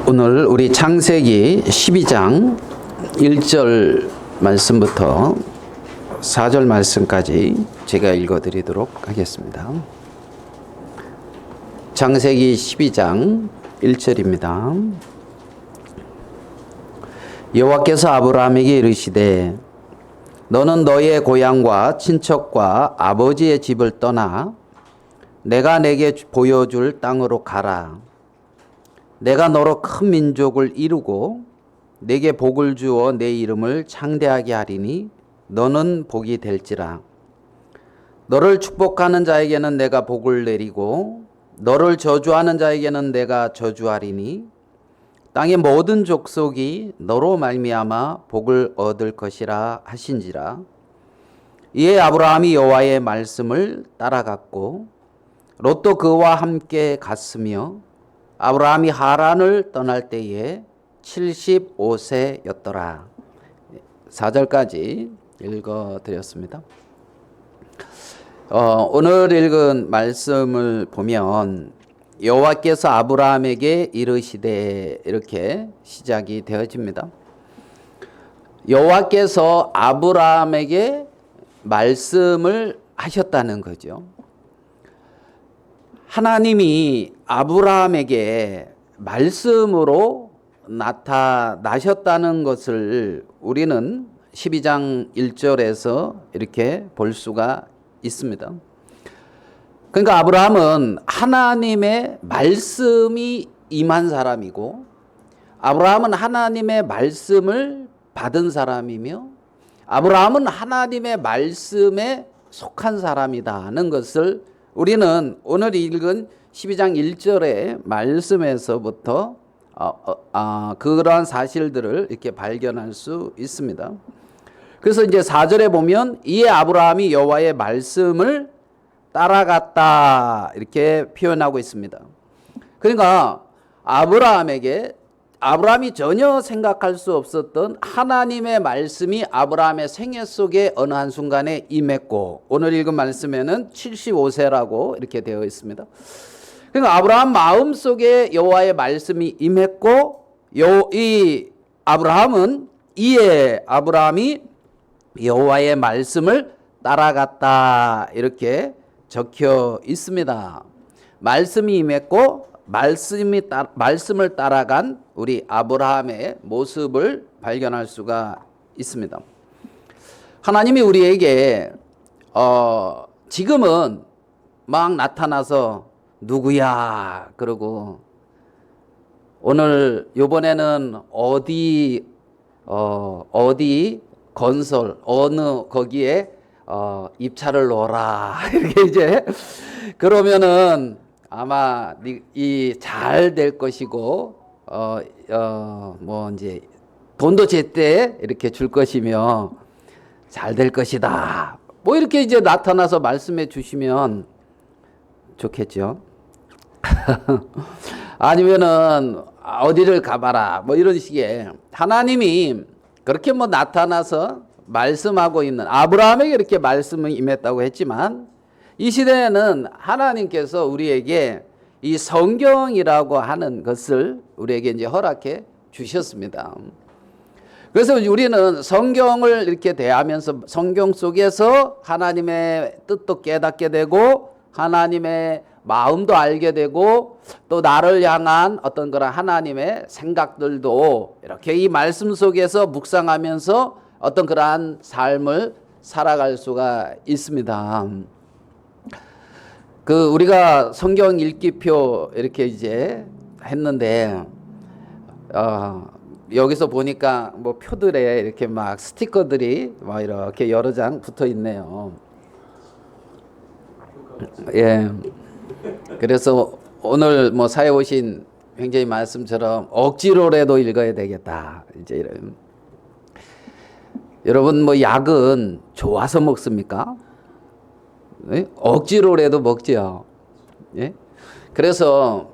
오늘 우리 창세기 12장 1절 말씀부터 4절 말씀까지 제가 읽어드리도록 하겠습니다. 창세기 12장 1절입니다. 여호와께서 아브라함에게 이르시되 너는 너의 고향과 친척과 아버지의 집을 떠나 내가 내게 보여줄 땅으로 가라. 내가 너로 큰 민족을 이루고 내게 복을 주어 내 이름을 창대하게 하리니 너는 복이 될지라. 너를 축복하는 자에게는 내가 복을 내리고 너를 저주하는 자에게는 내가 저주하리니 땅의 모든 족속이 너로 말미암아 복을 얻을 것이라 하신지라. 이에 아브라함이 여호와의 말씀을 따라갔고 롯도 그와 함께 갔으며 아브라함이 하란을 떠날 때에 75세였더라. 4절까지 읽어드렸습니다. 오늘 읽은 말씀을 보면 여호와께서 아브라함에게 이르시되 이렇게 시작이 되어집니다. 여호와께서 아브라함에게 말씀을 하셨다는 거죠. 하나님이 아브라함에게 말씀으로 나타나셨다는 것을 우리는 12장 1절에서 이렇게 볼 수가 있습니다. 그러니까 아브라함은 하나님의 말씀이 임한 사람이고 아브라함은 하나님의 말씀을 받은 사람이며 아브라함은 하나님의 말씀에 속한 사람이다는 것을 우리는 오늘 읽은 12장 1절의 말씀에서부터 그러한 사실들을 이렇게 발견할 수 있습니다. 그래서 이제 4절에 보면 이에 아브라함이 여호와의 말씀을 따라갔다 이렇게 표현하고 있습니다. 그러니까 아브라함이 전혀 생각할 수 없었던 하나님의 말씀이 아브라함의 생애 속에 어느 한순간에 임했고 오늘 읽은 말씀에는 75세라고 이렇게 되어 있습니다. 그러니까 아브라함 마음속에 여호와의 말씀이 임했고 아브라함이 여호와의 말씀을 따라갔다 이렇게 적혀 있습니다. 말씀이 임했고 말씀을 따라간 우리 아브라함의 모습을 발견할 수가 있습니다. 하나님이 우리에게 지금은 막 나타나서 누구야 그러고 오늘 요번에는 어디 건설 어느 거기에 입찰을 놓아라 이렇게 이제 그러면은 아마 이 잘 될 것이고 뭐 이제 돈도 제때 이렇게 줄 것이며 잘 될 것이다. 뭐 이렇게 이제 나타나서 말씀해 주시면 좋겠죠. 아니면은 어디를 가봐라 뭐 이런 식의 하나님이 그렇게 뭐 나타나서 말씀하고 있는 아브라함에게 이렇게 말씀이 임했다고 했지만 이 시대에는 하나님께서 우리에게 이 성경이라고 하는 것을 우리에게 이제 허락해 주셨습니다. 그래서 우리는 성경을 이렇게 대하면서 성경 속에서 하나님의 뜻도 깨닫게 되고 하나님의 마음도 알게 되고 또 나를 향한 어떤 그런 하나님의 생각들도 이렇게 이 말씀 속에서 묵상하면서 어떤 그러한 삶을 살아갈 수가 있습니다. 우리가 성경 읽기표 이렇게 이제 했는데, 여기서 보니까 뭐 표들에 이렇게 막 스티커들이 막 이렇게 여러 장 붙어 있네요. 예. 그래서 오늘 뭐 사회 오신 굉장히 말씀처럼 억지로라도 읽어야 되겠다. 이제 이런. 여러분 뭐 약은 좋아서 먹습니까? 예? 억지로라도 먹죠. 예? 그래서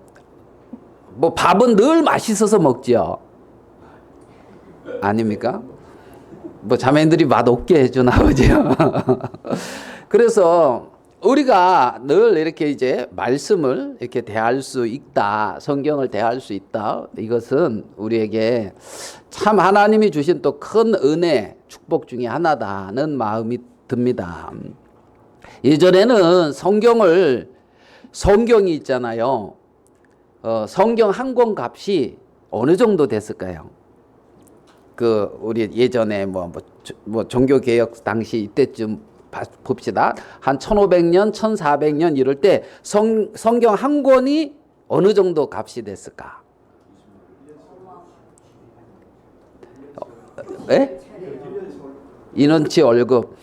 뭐 밥은 늘 맛있어서 먹죠. 아닙니까? 뭐 자매들이 맛없게 해주나 보죠. 그래서 우리가 늘 이렇게 이제 말씀을 이렇게 대할 수 있다, 성경을 대할 수 있다. 이것은 우리에게 참 하나님이 주신 또 큰 은혜, 축복 중에 하나다는 마음이 듭니다. 예전에는 성경이 있잖아요. 성경 한 권 값이 어느 정도 됐을까요? 우리 예전에 뭐 종교 개혁 당시 이때쯤 봅시다. 한 1500년, 1400년 이럴 때 성경 한 권이 어느 정도 값이 됐을까? 예? 인원치 월급.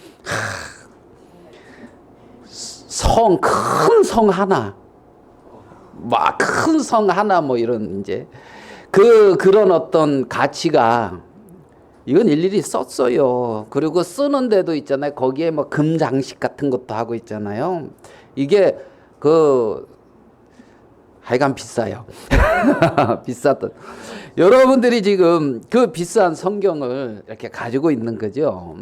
큰 성 하나. 큰 성 하나 뭐 이런 이제 그런 어떤 가치가 이건 일일이 썼어요. 그리고 쓰는 데도 있잖아요. 거기에 뭐 금장식 같은 것도 하고 있잖아요. 이게 하여간 비싸요. 비쌌던. 여러분들이 지금 그 비싼 성경을 이렇게 가지고 있는 거죠.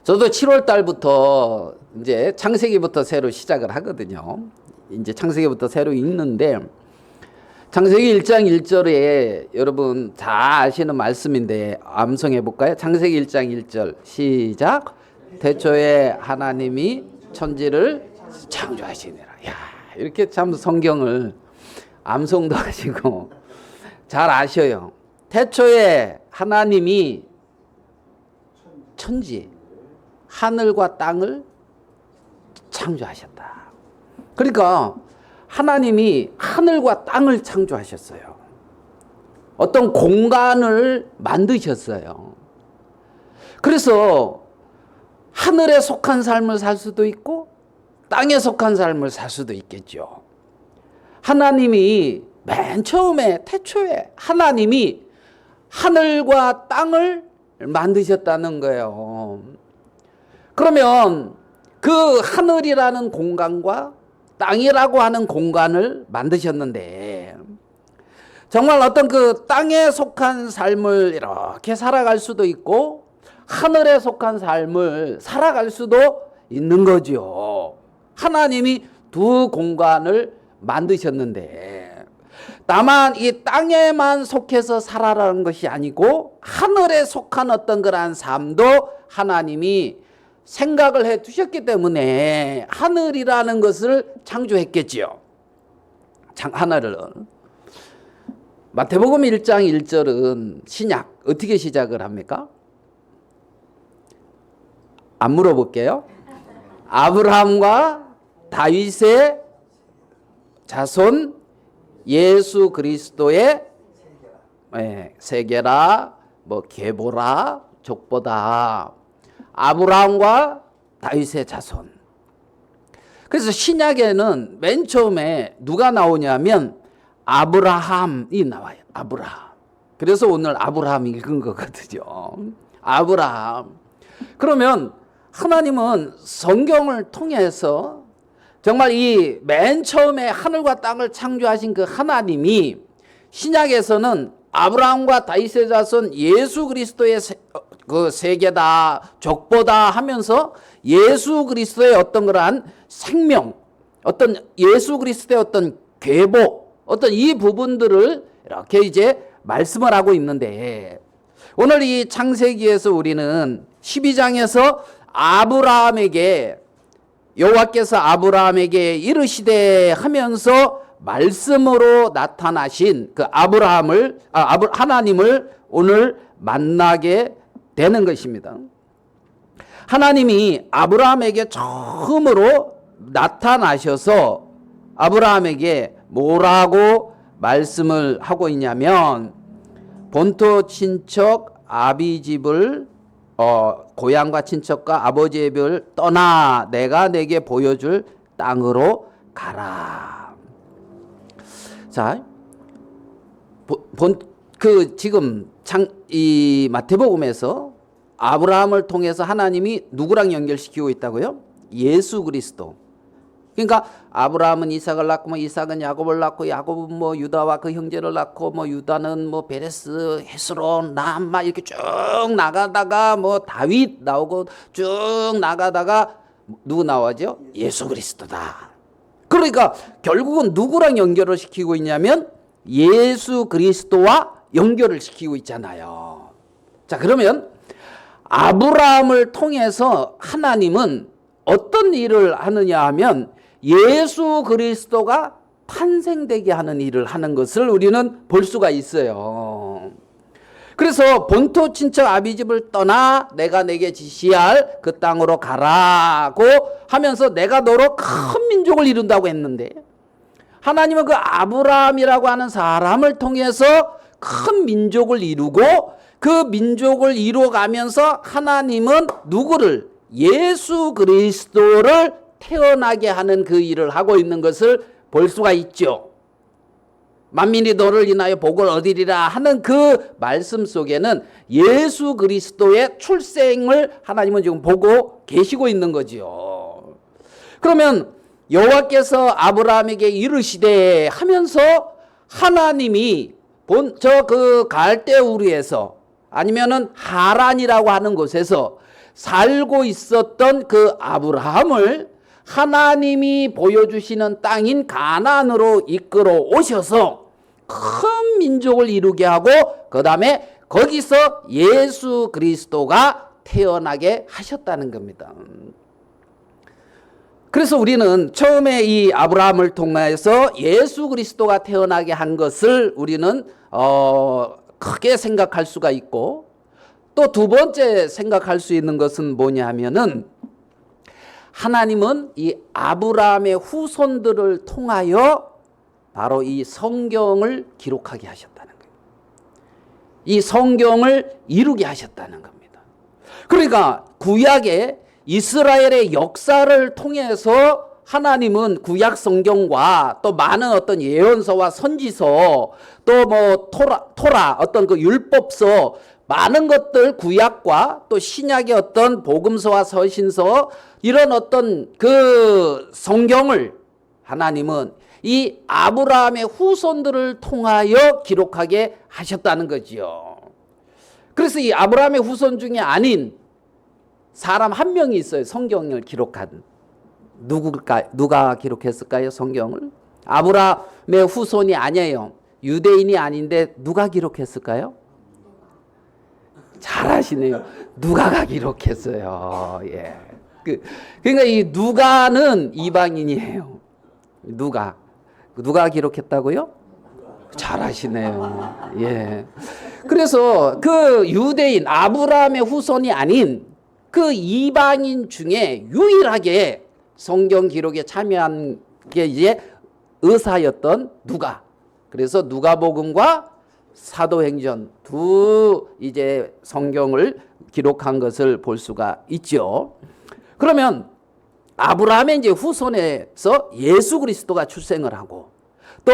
저도 7월 달부터 이제 창세기부터 새로 시작을 하거든요. 이제 창세기부터 새로 읽는데 창세기 1장 1절에 여러분 다 아시는 말씀인데 암송해 볼까요? 창세기 1장 1절 시작. 태초에 하나님이 천지를 창조하시니라. 야, 이렇게 참 성경을 암송도 하시고 잘 아셔요. 태초에 하나님이 천지, 하늘과 땅을 창조하셨다. 그러니까 하나님이 하늘과 땅을 창조하셨어요. 어떤 공간을 만드셨어요. 그래서 하늘에 속한 삶을 살 수도 있고 땅에 속한 삶을 살 수도 있겠죠. 하나님이 맨 처음에 태초에 하나님이 하늘과 땅을 만드셨다는 거예요. 그러면 그 하늘이라는 공간과 땅이라고 하는 공간을 만드셨는데 정말 어떤 그 땅에 속한 삶을 이렇게 살아갈 수도 있고 하늘에 속한 삶을 살아갈 수도 있는 거죠. 하나님이 두 공간을 만드셨는데 다만 이 땅에만 속해서 살아라는 것이 아니고 하늘에 속한 어떤 그러한 삶도 하나님이 생각을 해 두셨기 때문에 하늘이라는 것을 창조했겠지요. 하늘을. 마태복음 1장 1절은 신약 어떻게 시작을 합니까? 안 물어볼게요. 아브라함과 다윗의 자손 예수 그리스도의 세계라 뭐 계보라 족보다 아브라함과 다윗의 자손. 그래서 신약에는 맨 처음에 누가 나오냐면 아브라함이 나와요. 아브라함. 그래서 오늘 아브라함 읽은 거거든요. 아브라함. 그러면 하나님은 성경을 통해서 정말 이 맨 처음에 하늘과 땅을 창조하신 그 하나님이 신약에서는 아브라함과 다윗의 자손 예수 그리스도의 그 세계다 족보다 하면서 예수 그리스도의 어떤 그러한 생명, 어떤 예수 그리스도의 어떤 계보, 어떤 이 부분들을 이렇게 이제 말씀을 하고 있는데 오늘 이 창세기에서 우리는 12장에서 아브라함에게 여호와께서 아브라함에게 이르시되 하면서 말씀으로 나타나신 그 하나님을 오늘 만나게 되는 것입니다. 하나님이 아브라함에게 처음으로 나타나셔서 아브라함에게 뭐라고 말씀을 하고 있냐면 본토 친척 아비 집을 고향과 친척과 아버지의 집을 떠나 내가 내게 보여줄 땅으로 가라. 자, 지금 이 마태복음에서 아브라함을 통해서 하나님이 누구랑 연결시키고 있다고요? 예수 그리스도. 그러니까 아브라함은 이삭을 낳고 뭐 이삭은 야곱을 낳고 야곱은 뭐 유다와 그 형제를 낳고 뭐 유다는 뭐 베레스, 헤스론, 남 막 이렇게 쭉 나가다가 뭐 다윗 나오고 쭉 나가다가 누구 나오죠? 예수 그리스도다. 그러니까 결국은 누구랑 연결을 시키고 있냐면 예수 그리스도와 연결을 시키고 있잖아요. 자, 그러면 아브라함을 통해서 하나님은 어떤 일을 하느냐 하면 예수 그리스도가 탄생되게 하는 일을 하는 것을 우리는 볼 수가 있어요. 그래서 본토 친척 아비집을 떠나 내가 내게 지시할 그 땅으로 가라고 하면서 내가 너로 큰 민족을 이룬다고 했는데, 하나님은 그 아브라함이라고 하는 사람을 통해서 큰 민족을 이루고, 그 민족을 이루어가면서 하나님은 누구를? 예수 그리스도를 태어나게 하는 그 일을 하고 있는 것을 볼 수가 있죠. 만민이 너를 인하여 복을 얻으리라 하는 그 말씀 속에는 예수 그리스도의 출생을 하나님은 지금 보고 계시고 있는 거지요. 그러면 여호와께서 아브라함에게 이르시되 하면서 하나님이 그 갈대우르에서 아니면은 하란이라고 하는 곳에서 살고 있었던 그 아브라함을 하나님이 보여주시는 땅인 가나안으로 이끌어 오셔서 큰 민족을 이루게 하고, 그 다음에 거기서 예수 그리스도가 태어나게 하셨다는 겁니다. 그래서 우리는 처음에 이 아브라함을 통해서 예수 그리스도가 태어나게 한 것을 우리는 크게 생각할 수가 있고, 또 두 번째 생각할 수 있는 것은 뭐냐 하면은 하나님은 이 아브라함의 후손들을 통하여 바로 이 성경을 기록하게 하셨다는 거예요. 이 성경을 이루게 하셨다는 겁니다. 그러니까 구약의 이스라엘의 역사를 통해서 하나님은 구약 성경과 또 많은 어떤 예언서와 선지서, 또 뭐 토라 어떤 그 율법서, 많은 것들, 구약과 또 신약의 어떤 복음서와 서신서, 이런 어떤 그 성경을 하나님은 이 아브라함의 후손들을 통하여 기록하게 하셨다는 거지요. 그래서 이 아브라함의 후손 중에 아닌 사람 한 명이 있어요. 성경을 기록한. 누가 기록했을까요? 성경을? 아브라함의 후손이 아니에요. 유대인이 아닌데 누가 기록했을까요? 잘하시네요. 누가가 기록했어요. 예. 그러니까 이 누가는 이방인이에요. 누가 기록했다고요? 잘하시네요. 예. 그래서 그 유대인 아브라함의 후손이 아닌 그 이방인 중에 유일하게 성경 기록에 참여한 게 이제 의사였던 누가. 그래서 누가복음과 사도행전 두 이제 성경을 기록한 것을 볼 수가 있죠. 그러면 아브라함의 이제 후손에서 예수 그리스도가 출생을 하고, 또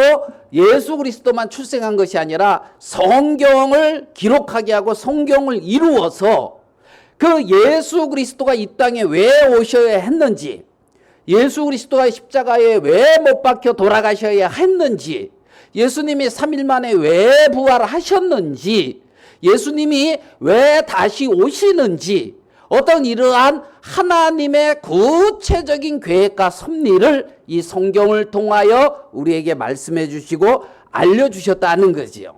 예수 그리스도만 출생한 것이 아니라 성경을 기록하게 하고 성경을 이루어서 그 예수 그리스도가 이 땅에 왜 오셔야 했는지, 예수 그리스도가 십자가에 왜 못 박혀 돌아가셔야 했는지, 예수님이 3일 만에 왜 부활하셨는지, 예수님이 왜 다시 오시는지, 어떤 이러한 하나님의 구체적인 계획과 섭리를 이 성경을 통하여 우리에게 말씀해 주시고 알려주셨다는 거지요.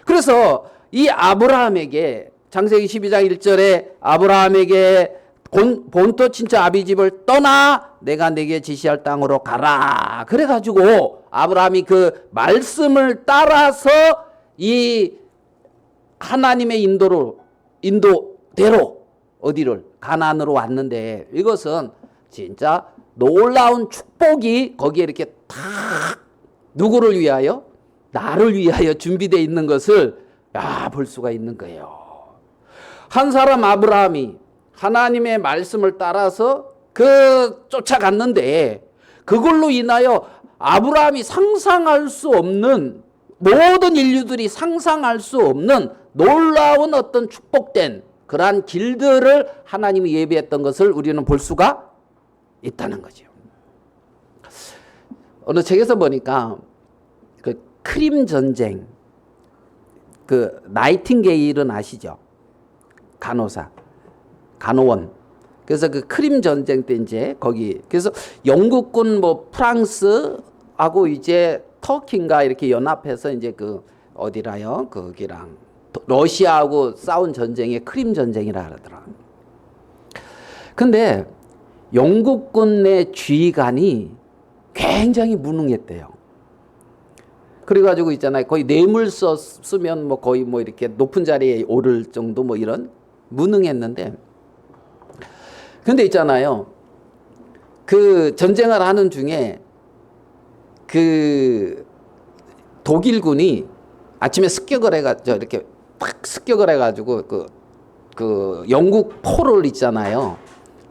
그래서 이 아브라함에게 창세기 12장 1절에 아브라함에게 본토 친척 아비집을 떠나 내가 내게 지시할 땅으로 가라. 그래가지고 아브라함이 그 말씀을 따라서 이 하나님의 인도대로 어디를? 가나안으로 왔는데, 이것은 진짜 놀라운 축복이 거기에 이렇게 탁 누구를 위하여? 나를 위하여 준비되어 있는 것을 볼 수가 있는 거예요. 한 사람 아브라함이 하나님의 말씀을 따라서 쫓아갔는데, 그걸로 인하여 아브라함이 상상할 수 없는, 모든 인류들이 상상할 수 없는 놀라운 어떤 축복된 그러한 길들을 하나님이 예비했던 것을 우리는 볼 수가 있다는 거죠. 어느 책에서 보니까 그 크림 전쟁, 그 나이팅게일은 아시죠? 간호사, 간호원. 그래서 그 크림 전쟁 때 이제 거기 그래서 영국군 뭐 프랑스하고 이제 터키인가 이렇게 연합해서 이제 그 어디라요? 거기랑 러시아하고 싸운 전쟁이 크림 전쟁이라 그러더라. 근데 영국군 내 지휘관이 굉장히 무능했대요. 그래가지고 있잖아요. 거의 뇌물 쓰면 뭐 거의 뭐 이렇게 높은 자리에 오를 정도 뭐 이런 무능했는데, 근데 있잖아요. 그 전쟁을 하는 중에 그 독일군이 아침에 습격을 해가지고 이렇게 팍 습격을 해가지고 그 영국 포를 있잖아요.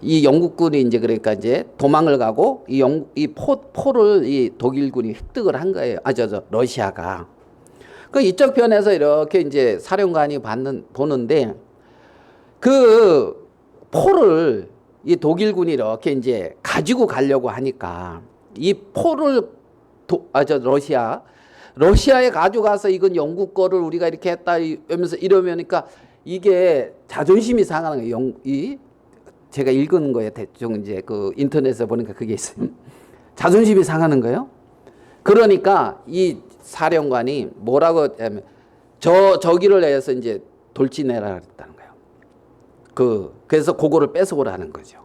이 영국군이 이제 그러니까 이제 도망을 가고 이 포를 이 독일군이 획득을 한 거예요. 러시아가. 그 이쪽 편에서 이렇게 이제 사령관이 보는데 그 포를 이 독일군이 이렇게 이제 가지고 가려고 하니까 이 포를 러시아에 가져가서 이건 영국 거를 우리가 이렇게 했다 이러면니까 이게 자존심이 상하는 거예요. 제가 읽은 거에 대충 이제 그 인터넷에 보니까 그게 있어요. 자존심이 상하는 거예요. 그러니까 이 사령관이 뭐라고 하면 저기를 내서 이제 돌진해라 그랬다는 거예요. 그래서 그거를 뺏어오라는 거죠.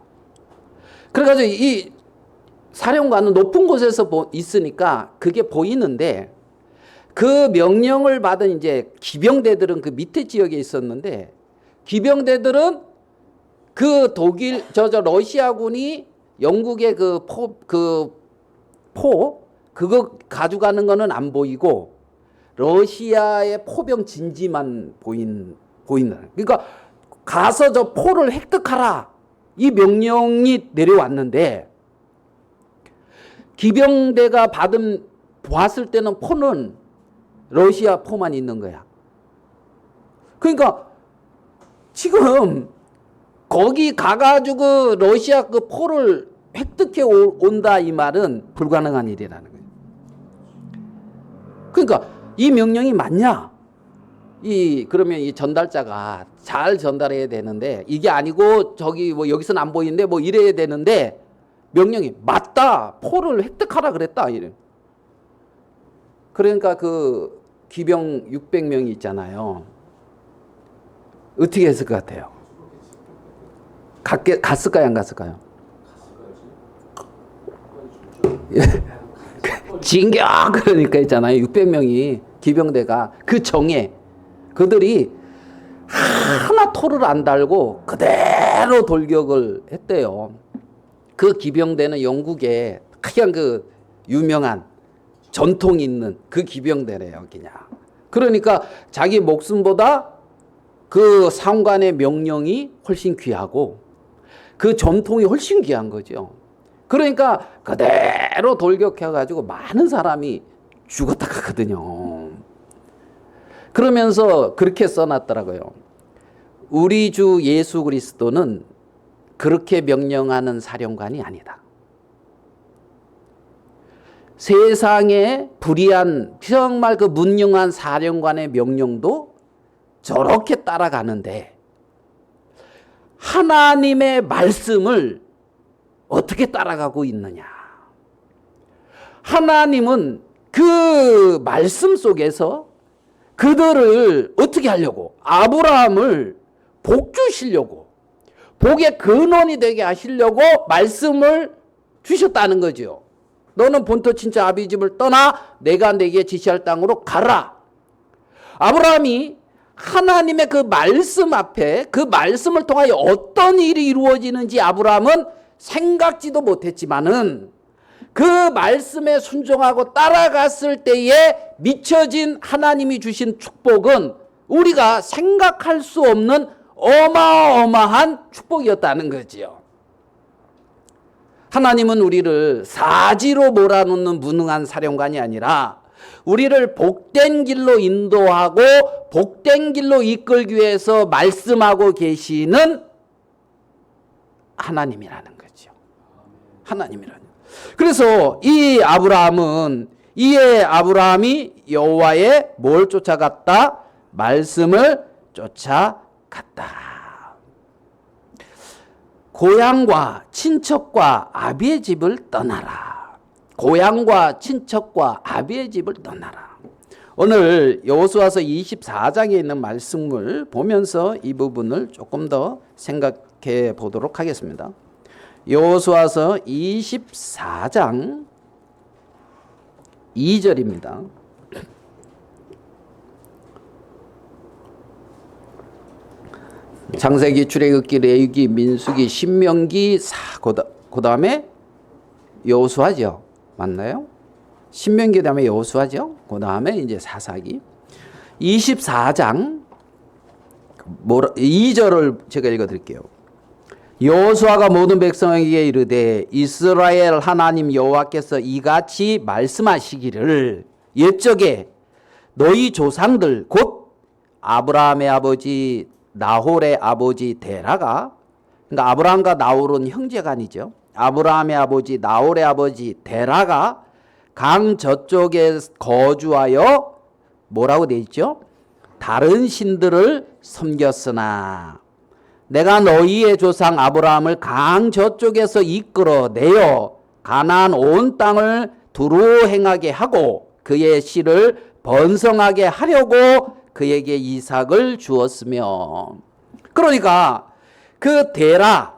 그래가지고 이 사령관은 높은 곳에서 있으니까 그게 보이는데 그 명령을 받은 이제 기병대들은 그 밑에 지역에 있었는데 기병대들은 그 독일 러시아군이 영국의 그거 가져가는 거는 안 보이고 러시아의 포병 진지만 보인다. 그러니까 가서 저 포를 획득하라 이 명령이 내려왔는데 기병대가 봤을 때는 포는 러시아 포만 있는 거야. 그러니까 지금 거기 가가지고 러시아 그 포를 획득해 온다 이 말은 불가능한 일이라는 거예요. 그러니까 이 명령이 맞냐? 그러면 이 전달자가 잘 전달해야 되는데 이게 아니고 저기 뭐 여기서는 안 보이는데 뭐 이래야 되는데 명령이 맞다. 포를 획득하라 그랬다. 이래. 그러니까 그 기병 600명이 있잖아요. 어떻게 했을 것 같아요? 갔을까요? 안 갔을까요? 진격! 그러니까 있잖아요. 600명이 기병대가 그 정에 그들이 하나 토를 안 달고 그대로 돌격을 했대요. 그 기병대는 영국의 가장 그 유명한 전통 있는 그 기병대래요. 그냥. 그러니까 자기 목숨보다 그 상관의 명령이 훨씬 귀하고 그 전통이 훨씬 귀한 거죠. 그러니까 그대로 돌격해가지고 많은 사람이 죽었다 가거든요. 그러면서 그렇게 써놨더라고요. 우리 주 예수 그리스도는 그렇게 명령하는 사령관이 아니다. 세상에 불의한 정말 그 문명한 사령관의 명령도 저렇게 따라가는데 하나님의 말씀을 어떻게 따라가고 있느냐. 하나님은 그 말씀 속에서 그들을 어떻게 하려고 아브라함을 복 주시려고 복의 근원이 되게 하시려고 말씀을 주셨다는 거죠. 너는 본토 친자 아비 집을 떠나 내가 내게 지시할 땅으로 가라. 아브라함이 하나님의 그 말씀 앞에 그 말씀을 통하여 어떤 일이 이루어지는지 아브라함은 생각지도 못했지만은 그 말씀에 순종하고 따라갔을 때에 미쳐진 하나님이 주신 축복은 우리가 생각할 수 없는 어마어마한 축복이었다는 거지요. 하나님은 우리를 사지로 몰아넣는 무능한 사령관이 아니라 우리를 복된 길로 인도하고 복된 길로 이끌기 위해서 말씀하고 계시는 하나님이라는 거죠. 하나님이라는. 그래서 이 아브라함이 여호와의 뭘 쫓아갔다? 말씀을 쫓아갔다. 고향과 친척과 아비의 집을 떠나라. 고향과 친척과 아비의 집을 떠나라. 오늘 여호수아서 24장에 있는 말씀을 보면서 이 부분을 조금 더 생각해 보도록 하겠습니다. 여호수아서 24장 2절입니다. 창세기, 출애굽기, 레위기, 민수기, 신명기, 그 다음에 여호수아죠. 맞나요? 신명기 다음에 여호수아죠. 그 다음에 이제 사사기. 24장 2절을 제가 읽어드릴게요. 여호수아가 모든 백성에게 이르되 이스라엘 하나님 여호와께서 이같이 말씀하시기를 옛적에 너희 조상들 곧 아브라함의 아버지 나홀의 아버지 데라가, 그러니까 아브라함과 나홀은 형제간이죠. 아브라함의 아버지 나홀의 아버지 데라가 강 저쪽에 거주하여 뭐라고 돼 있죠? 다른 신들을 섬겼으나 내가 너희의 조상 아브라함을 강 저쪽에서 이끌어내어 가나안 온 땅을 두루 행하게 하고 그의 씨를 번성하게 하려고 그에게 이삭을 주었으며. 그러니까 그 데라,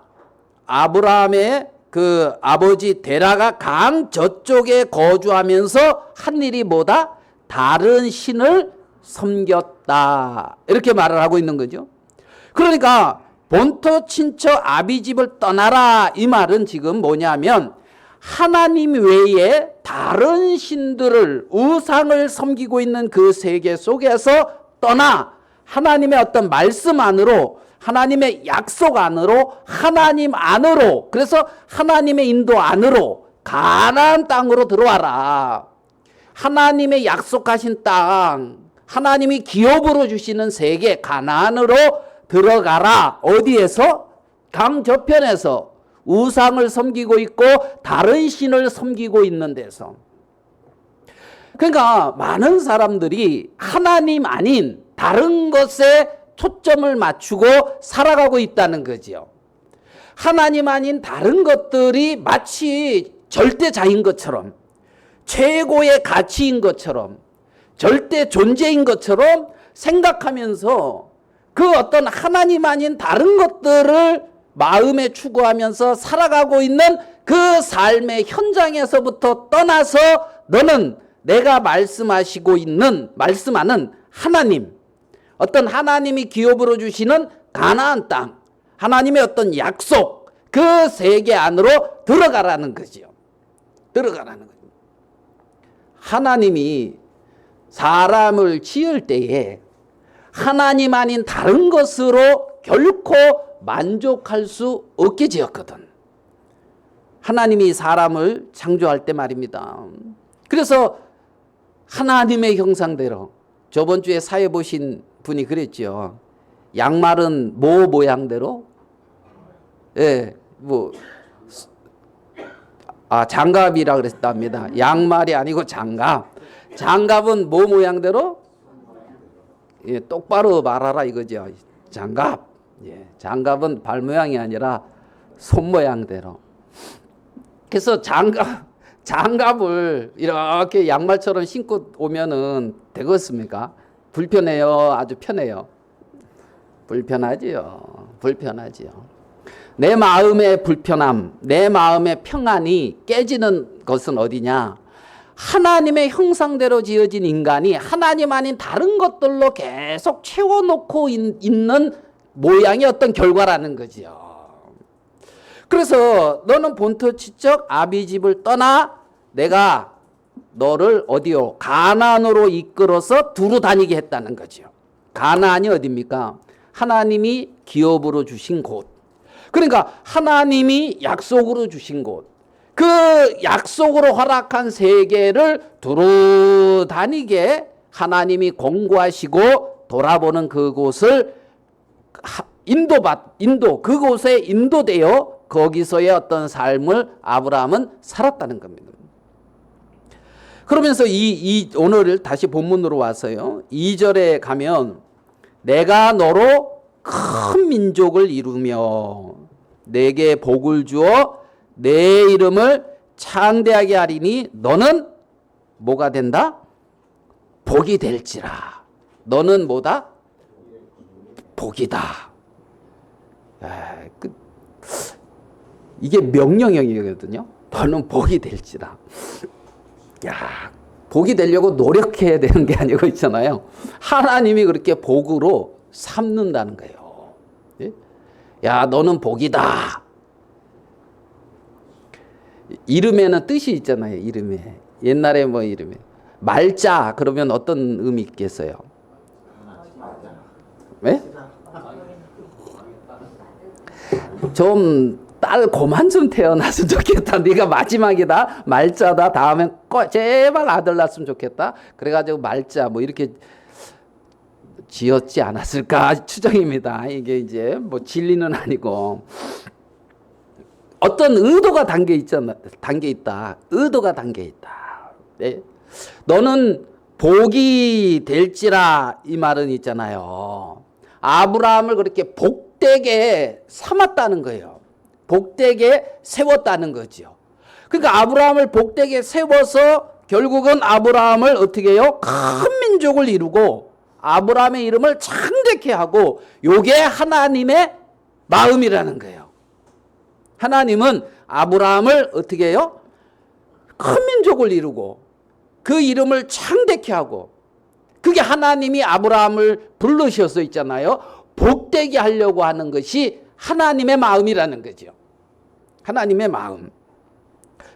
아브라함의 그 아버지 데라가 강 저쪽에 거주하면서 한 일이 뭐다? 다른 신을 섬겼다. 이렇게 말을 하고 있는 거죠. 그러니까 본토 친척 아비 집을 떠나라, 이 말은 지금 뭐냐면 하나님 외에 다른 신들을, 우상을 섬기고 있는 그 세계 속에서 떠나 하나님의 어떤 말씀 안으로, 하나님의 약속 안으로, 하나님 안으로, 그래서 하나님의 인도 안으로 가나안 땅으로 들어와라. 하나님의 약속하신 땅, 하나님이 기업으로 주시는 세계 가나안으로 들어가라. 어디에서? 강 저편에서 우상을 섬기고 있고 다른 신을 섬기고 있는 데서. 그러니까 많은 사람들이 하나님 아닌 다른 것에 초점을 맞추고 살아가고 있다는 거지요. 하나님 아닌 다른 것들이 마치 절대자인 것처럼, 최고의 가치인 것처럼, 절대 존재인 것처럼 생각하면서 그 어떤 하나님 아닌 다른 것들을 마음에 추구하면서 살아가고 있는 그 삶의 현장에서부터 떠나서 너는 내가 말씀하는 하나님, 어떤 하나님이 기업으로 주시는 가나안 땅, 하나님의 어떤 약속, 그 세계 안으로 들어가라는 거지요. 들어가라는 거죠. 하나님이 사람을 지을 때에 하나님 아닌 다른 것으로 결코 만족할 수 없게 지었거든. 하나님이 사람을 창조할 때 말입니다. 그래서 하나님의 형상대로, 저번 주에 사회 보신 분이 그랬죠. 양말은 뭐 모양대로? 예, 장갑이라 그랬답니다. 양말이 아니고 장갑. 장갑은 뭐 모양대로? 예, 똑바로 말하라 이거죠. 장갑. 예, 장갑은 발 모양이 아니라 손 모양대로. 그래서 장갑을 이렇게 양말처럼 신고 오면은 되겠습니까? 불편해요? 아주 편해요? 불편하지요. 불편하지요. 내 마음의 불편함, 내 마음의 평안이 깨지는 것은 어디냐? 하나님의 형상대로 지어진 인간이 하나님 아닌 다른 것들로 계속 채워놓고 있는 모양의 어떤 결과라는 거지요. 그래서 너는 본토 친척 아비 집을 떠나 내가 너를 어디요? 가나안으로 이끌어서 두루 다니게 했다는 거죠. 가나안이 어디입니까? 하나님이 기업으로 주신 곳. 그러니까 하나님이 약속으로 주신 곳. 그 약속으로 허락한 세계를 두루 다니게 하나님이 공고하시고 돌아보는 그곳을 그곳에 인도되어 거기서의 어떤 삶을 아브라함은 살았다는 겁니다. 그러면서 오늘 다시 본문으로 와서요. 2절에 가면 내가 너로 큰 민족을 이루며, 내게 복을 주어 내 이름을 창대하게 하리니 너는 뭐가 된다? 복이 될지라. 너는 뭐다? 복이다. 이게 명령형이거든요. 너는 복이 될지라. 야, 복이 되려고 노력해야 되는 게 아니고 있잖아요. 하나님이 그렇게 복으로 삼는다는 거예요. 예? 야, 너는 복이다. 이름에는 뜻이 있잖아요. 이름에. 옛날에 뭐 이름에. 말자 그러면 어떤 의미 있겠어요? 네? 좀 딸 고만 좀 태어났으면 좋겠다. 네가 마지막이다. 말자다. 다음엔 제발 아들 낳았으면 좋겠다. 그래가지고 말자 뭐 이렇게 지었지 않았을까 추정입니다. 이게 이제 뭐 진리는 아니고 어떤 의도가 담겨 있다. 의도가 담겨 있다. 네. 너는 복이 될지라 이 말은 있잖아요. 아브라함을 그렇게 복되게 삼았다는 거예요. 복되게 세웠다는 거죠. 그러니까 아브라함을 복되게 세워서 결국은 아브라함을 어떻게 해요? 큰 민족을 이루고 아브라함의 이름을 창대케 하고 요게 하나님의 마음이라는 거예요. 하나님은 아브라함을 어떻게 해요? 큰 민족을 이루고 그 이름을 창대케 하고 그게 하나님이 아브라함을 부르셔서 있잖아요. 복되게 하려고 하는 것이 하나님의 마음이라는 거죠. 하나님의 마음.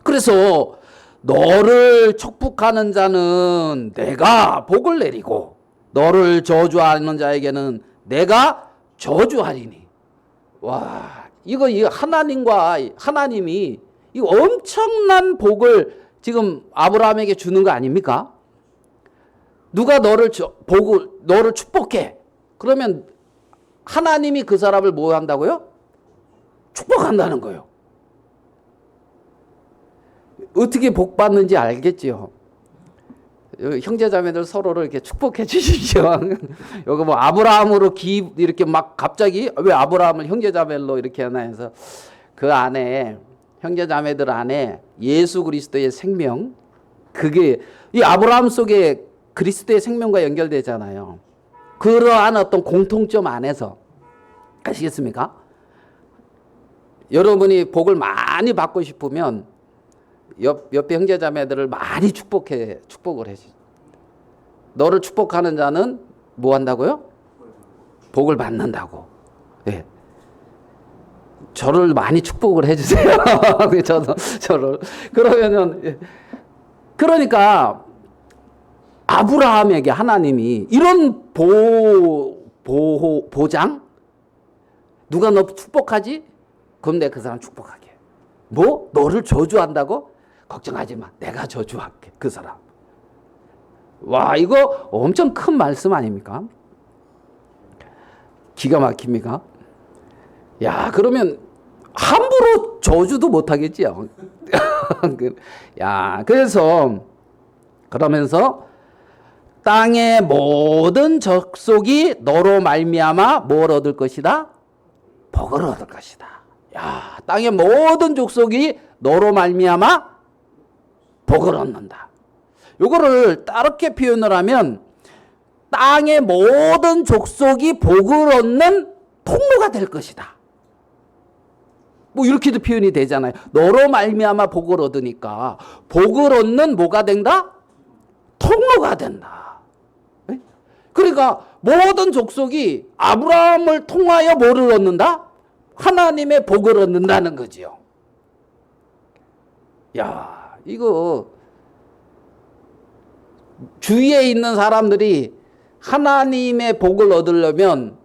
그래서 너를 축복하는 자는 내가 복을 내리고 너를 저주하는 자에게는 내가 저주하리니. 와, 이거 하나님이 이 엄청난 복을 지금 아브라함에게 주는 거 아닙니까? 누가 너를 축복해. 그러면 하나님이 그 사람을 뭐 한다고요? 축복한다는 거예요. 어떻게 복 받는지 알겠지요? 형제자매들 서로를 이렇게 축복해 주십시오. 여기 뭐 아브라함으로 이렇게 막 갑자기 왜 아브라함을 형제자매로 이렇게 하나 해서 그 안에 형제자매들 안에 예수 그리스도의 생명, 그게 이 아브라함 속에 그리스도의 생명과 연결되잖아요. 그러한 어떤 공통점 안에서 아시겠습니까? 여러분이 복을 많이 받고 싶으면 옆에 형제자매들을 많이 축복을 해주죠. 너를 축복하는 자는 뭐 한다고요? 복을 받는다고. 네. 저를 많이 축복을 해주세요. 저를. 그러니까 아브라함에게 하나님이 이런 보장? 누가 너 축복하지? 그럼 내가 그 사람 축복하게. 뭐? 너를 저주한다고? 걱정하지 마. 내가 저주할게. 그 사람. 와, 이거 엄청 큰 말씀 아닙니까? 기가 막힙니까? 야, 그러면 함부로 저주도 못하겠지요. 야, 그러면서 땅의 모든 족속이 너로 말미암아 뭘 얻을 것이다? 복을 얻을 것이다. 야, 땅의 모든 족속이 너로 말미암아 복을 얻는다. 요거를 따르게 표현을 하면 땅의 모든 족속이 복을 얻는 통로가 될 것이다. 뭐 이렇게도 표현이 되잖아요. 너로 말미암아 복을 얻으니까 복을 얻는 뭐가 된다? 통로가 된다. 네? 그러니까 모든 족속이 아브라함을 통하여 뭐를 얻는다? 하나님의 복을 얻는다는 거지요. 야, 이거 주위에 있는 사람들이 하나님의 복을 얻으려면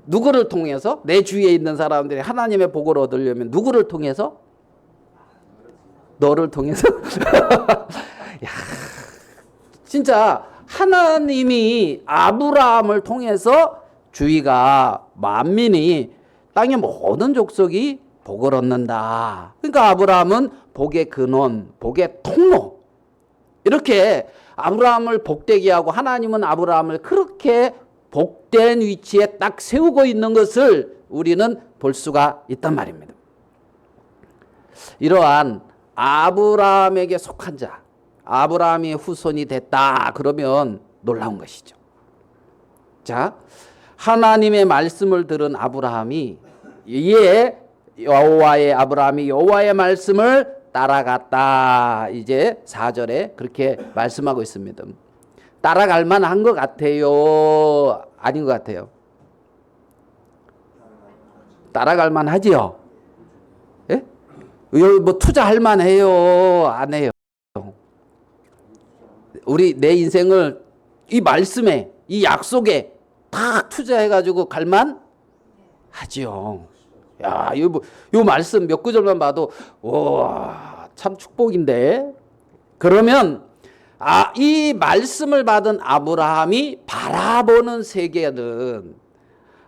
누구를 통해서? 내 주위에 있는 사람들이 하나님의 복을 얻으려면 누구를 통해서? 너를 통해서? 야, 진짜 하나님이 아브라함을 통해서 주위가 만민이 땅의 모든 족속이 복을 얻는다. 그러니까 아브라함은 복의 근원, 복의 통로. 이렇게 아브라함을 복되게 하고 하나님은 아브라함을 그렇게 복된 위치에 딱 세우고 있는 것을 우리는 볼 수가 있단 말입니다. 이러한 아브라함에게 속한 자, 아브라함의 후손이 됐다 그러면 놀라운 것이죠. 자, 하나님의 말씀을 들은 아브라함이 이에 아브라함이 여호와의 말씀을 따라갔다. 이제 4절에 그렇게 말씀하고 있습니다. 따라갈 만한 것 같아요? 아닌 것 같아요? 따라갈 만하지요? 예? 여기 뭐 투자할 만해요? 안 해요? 우리 내 인생을 이 말씀에, 이 약속에 다 투자해가지고 갈만 하지요. 야, 요 말씀 몇 구절만 봐도 와, 참 축복인데. 그러면 이 말씀을 받은 아브라함이 바라보는 세계는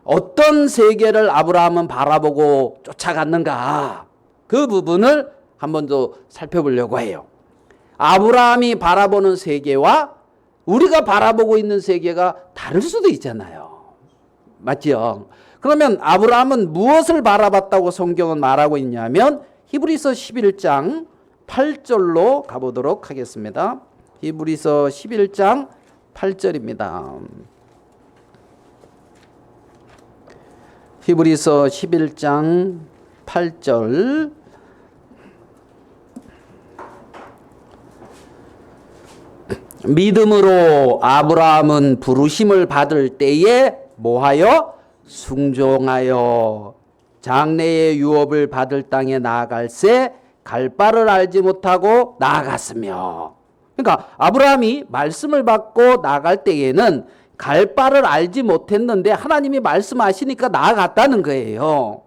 어떤 세계를 아브라함은 바라보고 쫓아갔는가? 그 부분을 한번 더 살펴보려고 해요. 아브라함이 바라보는 세계와 우리가 바라보고 있는 세계가 다를 수도 있잖아요. 맞죠? 그러면 아브라함은 무엇을 바라봤다고 성경은 말하고 있냐면 히브리서 11장 8절로 가보도록 하겠습니다. 히브리서 11장 8절입니다. 히브리서 11장 8절. 믿음으로 아브라함은 부르심을 받을 때에 뭐하여? 순종하여 장래의 유업을 받을 땅에 나아갈새 갈 바를 알지 못하고 나아갔으며. 그러니까 아브라함이 말씀을 받고 나아갈 때에는 갈 바를 알지 못했는데 하나님이 말씀하시니까 나아갔다는 거예요.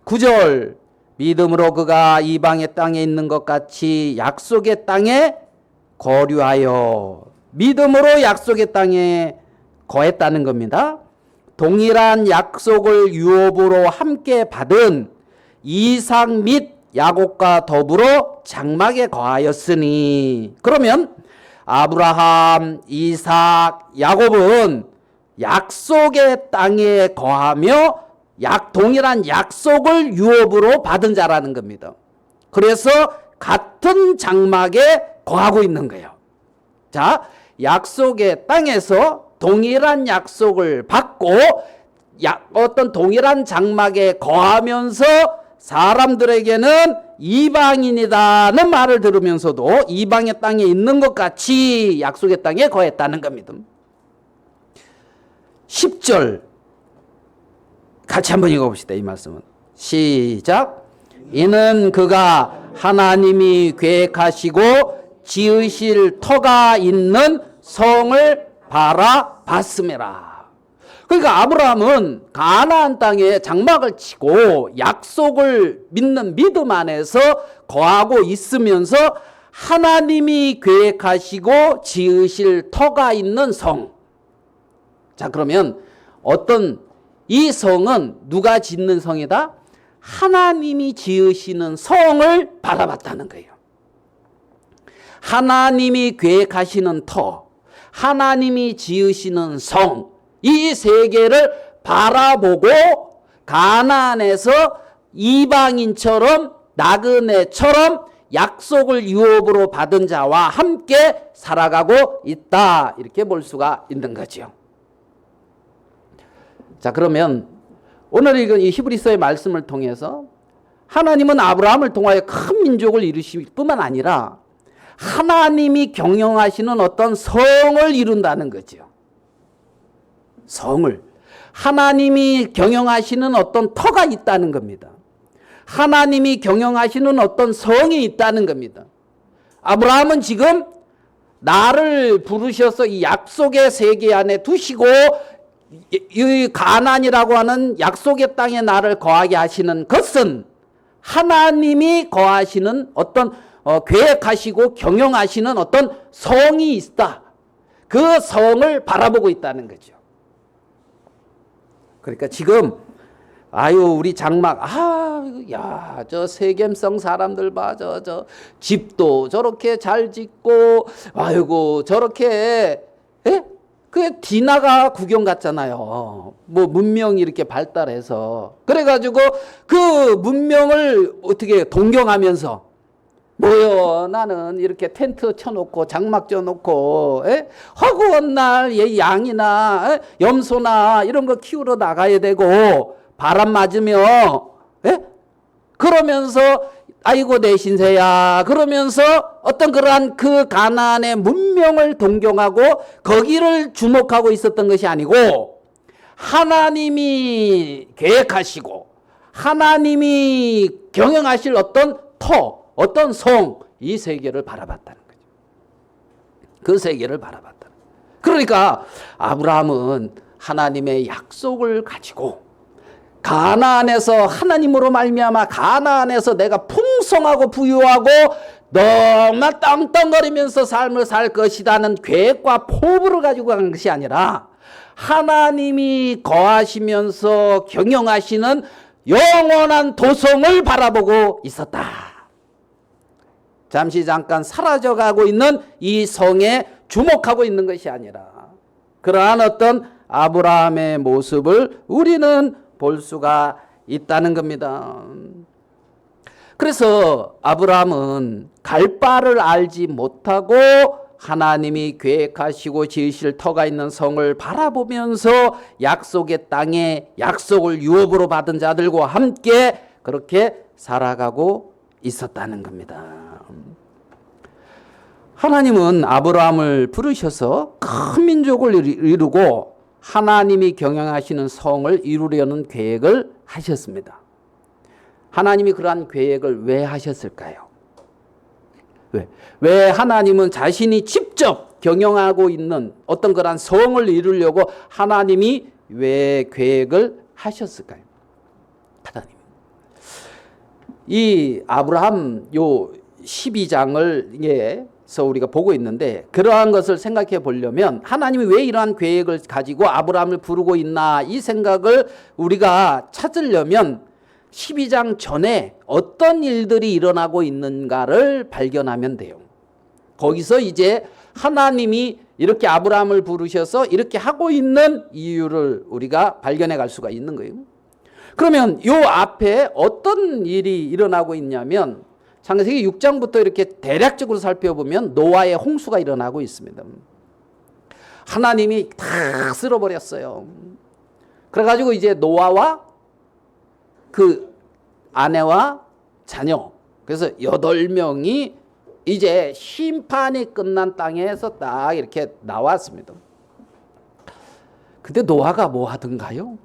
9절. 믿음으로 그가 이방의 땅에 있는 것 같이 약속의 땅에 거류하여. 믿음으로 약속의 땅에 거했다는 겁니다. 동일한 약속을 유업으로 함께 받은 이삭 및 야곱과 더불어 장막에 거하였으니. 그러면 아브라함, 이삭, 야곱은 약속의 땅에 거하며 동일한 약속을 유업으로 받은 자라는 겁니다. 그래서 같은 장막에 거하고 있는 거예요. 자, 약속의 땅에서 동일한 약속을 받고 어떤 동일한 장막에 거하면서 사람들에게는 이방인이다는 말을 들으면서도 이방의 땅에 있는 것 같이 약속의 땅에 거했다는 겁니다. 10절 같이 한번 읽어봅시다. 이 말씀은 시작. 이는 그가 하나님이 계획하시고 지으실 터가 있는 성을 바라봤음이라. 그러니까 아브라함은 가나안 땅에 장막을 치고 약속을 믿는 믿음 안에서 거하고 있으면서 하나님이 계획하시고 지으실 터가 있는 성. 자, 그러면 이 성은 누가 짓는 성이다? 하나님이 지으시는 성을 바라봤다는 거예요. 하나님이 계획하시는 터, 하나님이 지으시는 성, 이 세계를 바라보고 가나안에서 이방인처럼 나그네처럼 약속을 유업으로 받은 자와 함께 살아가고 있다. 이렇게 볼 수가 있는 거죠. 자, 그러면 오늘 읽은 이 히브리서의 말씀을 통해서 하나님은 아브라함을 통하여 큰 민족을 이루실 뿐만 아니라 하나님이 경영하시는 어떤 성을 이룬다는 거죠. 성을. 하나님이 경영하시는 어떤 터가 있다는 겁니다. 하나님이 경영하시는 어떤 성이 있다는 겁니다. 아브라함은 지금 나를 부르셔서 이 약속의 세계 안에 두시고 이 가나안이라고 하는 약속의 땅에 나를 거하게 하시는 것은 하나님이 거하시는 어떤 계획하시고 경영하시는 어떤 성이 있다. 그 성을 바라보고 있다는 거죠. 그러니까 지금 우리 장막 저 세겜성 사람들 봐. 저 집도 저렇게 잘 짓고 저렇게 그 디나가 구경 갔잖아요. 뭐 문명이 이렇게 발달해서. 그래가지고 그 문명을 어떻게 동경하면서 뭐요? 나는 이렇게 텐트 쳐놓고 장막 쪄놓고 허구한 날 양이나 염소나 이런 거 키우러 나가야 되고 바람 맞으며 그러면서 아이고 내 신세야 그러면서 어떤 그러한 그 가나안의 문명을 동경하고 거기를 주목하고 있었던 것이 아니고 하나님이 계획하시고 하나님이 경영하실 어떤 어떤 성, 이 세계를 바라봤다는 거죠. 그 세계를 바라봤다는 거죠. 그러니까 아브라함은 하나님의 약속을 가지고 가나안에서 하나님으로 말미암아 가나안에서 내가 풍성하고 부유하고 너무나 떵떵거리면서 삶을 살 것이라는 계획과 포부를 가지고 간 것이 아니라 하나님이 거하시면서 경영하시는 영원한 도성을 바라보고 있었다. 잠깐 사라져가고 있는 이 성에 주목하고 있는 것이 아니라 그러한 어떤 아브라함의 모습을 우리는 볼 수가 있다는 겁니다. 그래서 아브라함은 갈 바를 알지 못하고 하나님이 계획하시고 지으실 터가 있는 성을 바라보면서 약속의 땅에 약속을 유업으로 받은 자들과 함께 그렇게 살아가고 있었다는 겁니다. 하나님은 아브라함을 부르셔서 큰 민족을 이루고 하나님이 경영하시는 성을 이루려는 계획을 하셨습니다. 하나님이 그러한 계획을 왜 하셨을까요? 왜 하나님은 자신이 직접 경영하고 있는 어떤 그러한 성을 이루려고 하나님이 왜 계획을 하셨을까요? 하나님. 이 아브라함 요 12장을 서 우리가 보고 있는데 그러한 것을 생각해 보려면 하나님이 왜 이러한 계획을 가지고 아브라함을 부르고 있나 이 생각을 우리가 찾으려면 12장 전에 어떤 일들이 일어나고 있는가를 발견하면 돼요. 거기서 이제 하나님이 이렇게 아브라함을 부르셔서 이렇게 하고 있는 이유를 우리가 발견해 갈 수가 있는 거예요. 그러면 요 앞에 어떤 일이 일어나고 있냐면 창세기 6장부터 이렇게 대략적으로 살펴보면 노아의 홍수가 일어나고 있습니다. 하나님이 다 쓸어버렸어요. 그래가지고 이제 노아와 그 아내와 자녀, 그래서 8명이 이제 심판이 끝난 땅에서 딱 이렇게 나왔습니다. 근데 노아가 뭐 하던가요?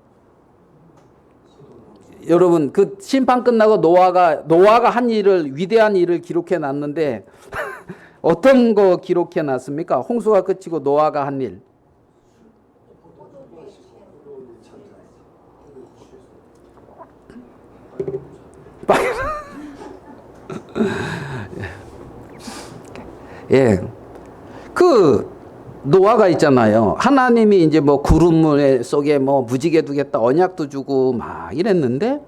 여러분 그 심판 끝나고 노아가 한 일을 위대한 일을 기록해 놨는데 어떤 거 기록해 놨습니까? 홍수가 그치고 노아가 한 일. 예. 그 노아가 있잖아요. 하나님이 이제 뭐 구름 속에 뭐 무지개 두겠다 언약도 주고 막 이랬는데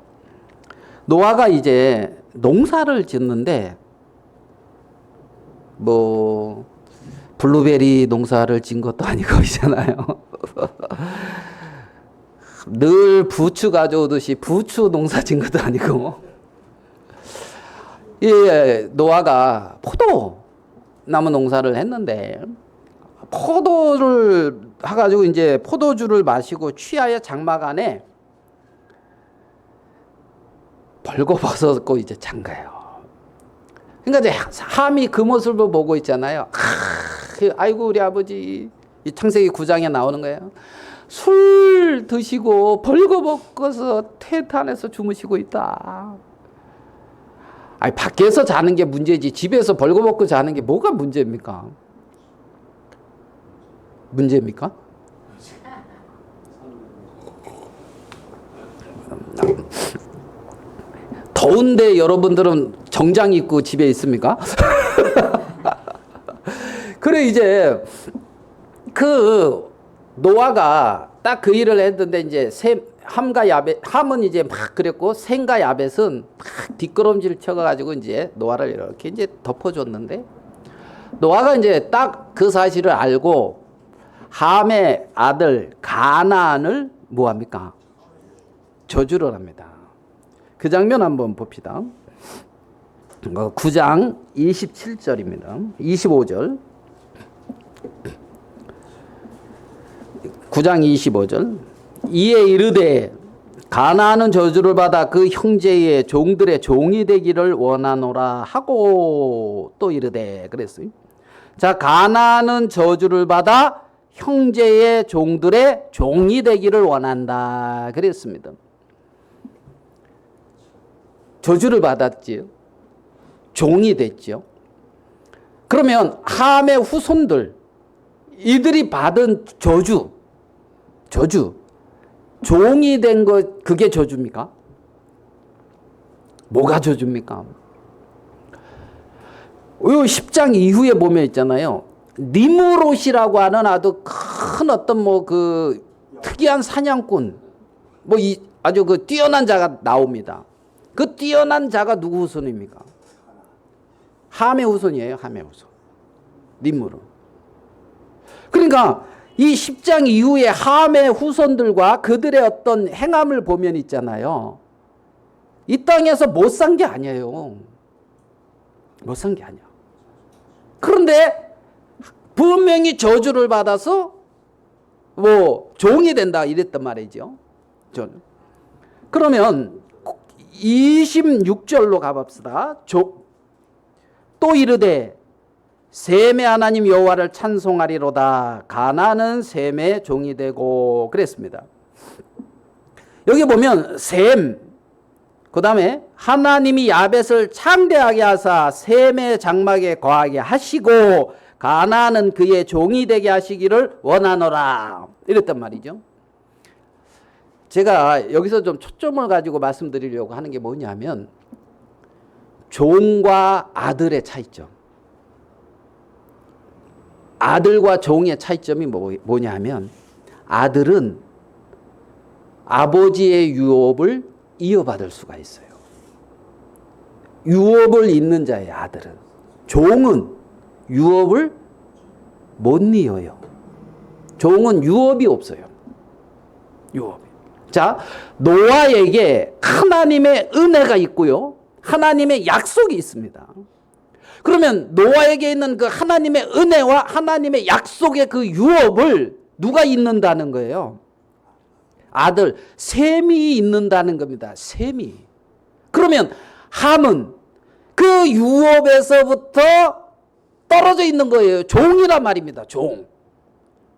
노아가 이제 농사를 짓는데 뭐 블루베리 농사를 짓는 것도 아니고 있잖아요. 늘 부추 가져오듯이 부추 농사 짓는 것도 아니고 예, 노아가 포도나무 농사를 했는데 포도를 해가지고 이제 포도주를 마시고 취하여 장막 안에 벌거벗었고 이제 잔 거예요. 그러니까 이제 함이 그 모습을 보고 있잖아요. 아이고 우리 아버지 이 창세기 9장에 나오는 거예요. 술 드시고 벌거벗어서 텐트 안에서 주무시고 있다. 아니 밖에서 자는 게 문제지 집에서 벌거벗고 자는 게 뭐가 문제입니까? 문제입니까? 더운데 여러분들은 정장 입고 집에 있습니까? 그래 이제 그 노아가 딱 그 일을 했는데 이제 함과 야벳, 함은 이제 막 그랬고 셈과 야벳은 막 뒷걸음질 쳐가지고 이제 노아를 이렇게 이제 덮어줬는데 노아가 이제 딱 그 사실을 알고 함의 아들 가나안을 뭐합니까? 저주를 합니다. 그 장면 한번 봅시다. 9장 27절입니다. 25절. 9장 25절. 이에 이르되 가나안은 저주를 받아 그 형제의 종들의 종이 되기를 원하노라 하고 또 이르되 그랬어요. 자, 가나안은 저주를 받아 형제의 종들의 종이 되기를 원한다 그랬습니다. 저주를 받았지요. 종이 됐죠. 그러면 함의 후손들 이들이 받은 저주 종이 된 것 그게 저주입니까? 뭐가 저주입니까? 이 10장 이후에 보면 있잖아요. 니므롯이라고 하는 아주 큰 어떤 그 특이한 사냥꾼 아주 그 뛰어난 자가 나옵니다. 그 뛰어난 자가 누구 후손입니까? 함의 후손이에요. 함의 후손. 니므롯. 그러니까 이 10장 이후에 함의 후손들과 그들의 어떤 행함을 보면 있잖아요. 이 땅에서 못 산 게 아니에요. 못 산 게 아니야. 그런데 분명히 저주를 받아서 종이 된다 이랬단 말이죠. 그러면 26절로 가봅시다. 또 이르되 셈의 하나님 여호와를 찬송하리로다. 가나안은 셈의 종이 되고 그랬습니다. 여기 보면 셈, 그 다음에 하나님이 야벳을 창대하게 하사 셈의 장막에 거하게 하시고 가나안은 그의 종이 되게 하시기를 원하노라 이랬단 말이죠. 제가 여기서 좀 초점을 가지고 말씀드리려고 하는 게 뭐냐면 종과 아들의 차이점. 아들과 종의 차이점이 뭐냐 하면 아들은 아버지의 유업을 이어받을 수가 있어요. 유업을 잇는 자의 아들은. 종은 유업을 못 이어요. 종은 유업이 없어요. 유업이. 자, 노아에게 하나님의 은혜가 있고요. 하나님의 약속이 있습니다. 그러면 노아에게 있는 그 하나님의 은혜와 하나님의 약속의 그 유업을 누가 잇는다는 거예요? 아들 셈이 잇는다는 겁니다. 셈이. 그러면 함은 그 유업에서부터 떨어져 있는 거예요. 종이란 말입니다. 종.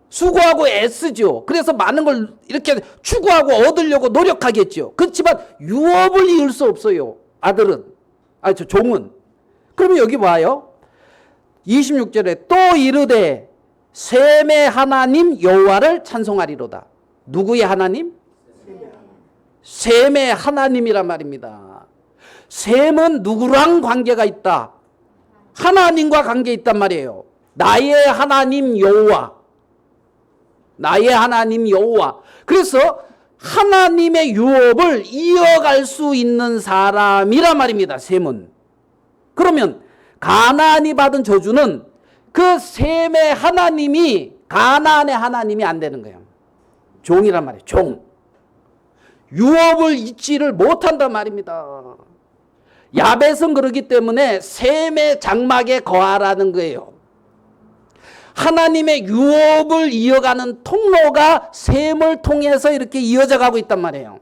수고하고 애쓰죠. 그래서 많은 걸 이렇게 추구하고 얻으려고 노력하겠죠. 그렇지만 유업을 이을 수 없어요. 아들은. 종은. 그러면 여기 봐요. 26절에 또 이르되 셈의 하나님 여호와를 찬송하리로다. 누구의 하나님? 셈의 하나님이란 말입니다. 셈은 누구랑 관계가 있다? 하나님과 관계 있단 말이에요. 나의 하나님 여호와. 나의 하나님 여호와. 그래서 하나님의 유업을 이어갈 수 있는 사람이란 말입니다. 셈은. 그러면 가나안이 받은 저주는 그 셈의 하나님이 가나안의 하나님이 안 되는 거예요. 종이란 말이에요. 종. 유업을 잊지를 못한단 말입니다. 야벳은 그러기 때문에 셈의 장막에 거하라는 거예요. 하나님의 유업을 이어가는 통로가 셈을 통해서 이렇게 이어져 가고 있단 말이에요.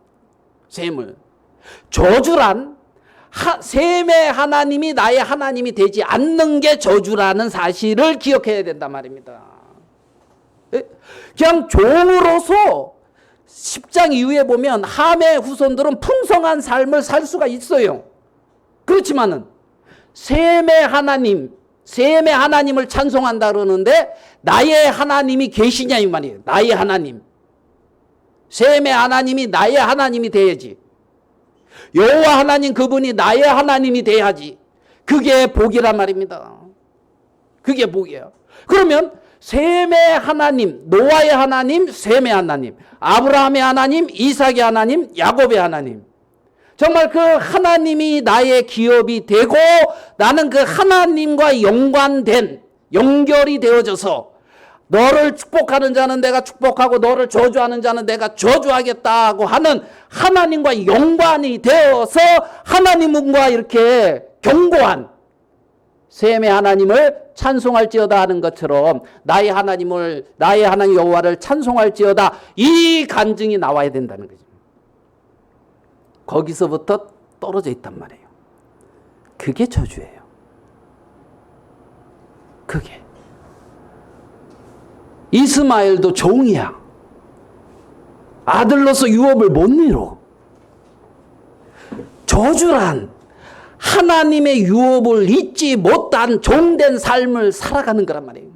셈을. 저주란 셈의 하나님이 나의 하나님이 되지 않는 게 저주라는 사실을 기억해야 된단 말입니다. 그냥 종으로서 10장 이후에 보면 함의 후손들은 풍성한 삶을 살 수가 있어요. 그렇지만은 셈의 하나님을 찬송한다 그러는데 나의 하나님이 계시냐 이 말이에요. 나의 하나님. 셈의 하나님이 나의 하나님이 돼야지. 여호와 하나님 그분이 나의 하나님이 돼야지. 그게 복이란 말입니다. 그게 복이에요. 그러면 셈의 하나님, 노아의 하나님, 셈의 하나님, 아브라함의 하나님, 이삭의 하나님, 야곱의 하나님. 정말 그 하나님이 나의 기업이 되고 나는 그 하나님과 연관된 연결이 되어져서 너를 축복하는 자는 내가 축복하고 너를 저주하는 자는 내가 저주하겠다고 하는 하나님과 연관이 되어서 하나님과 이렇게 견고한 셈의 하나님을 찬송할지어다 하는 것처럼 나의 하나님 여호와를 찬송할지어다, 이 간증이 나와야 된다는 거죠. 거기서부터 떨어져 있단 말이에요. 그게 저주예요. 그게. 이스마엘도 종이야. 아들로서 유업을 못 이뤄. 저주란 하나님의 유업을 잊지 못한 종된 삶을 살아가는 거란 말이에요.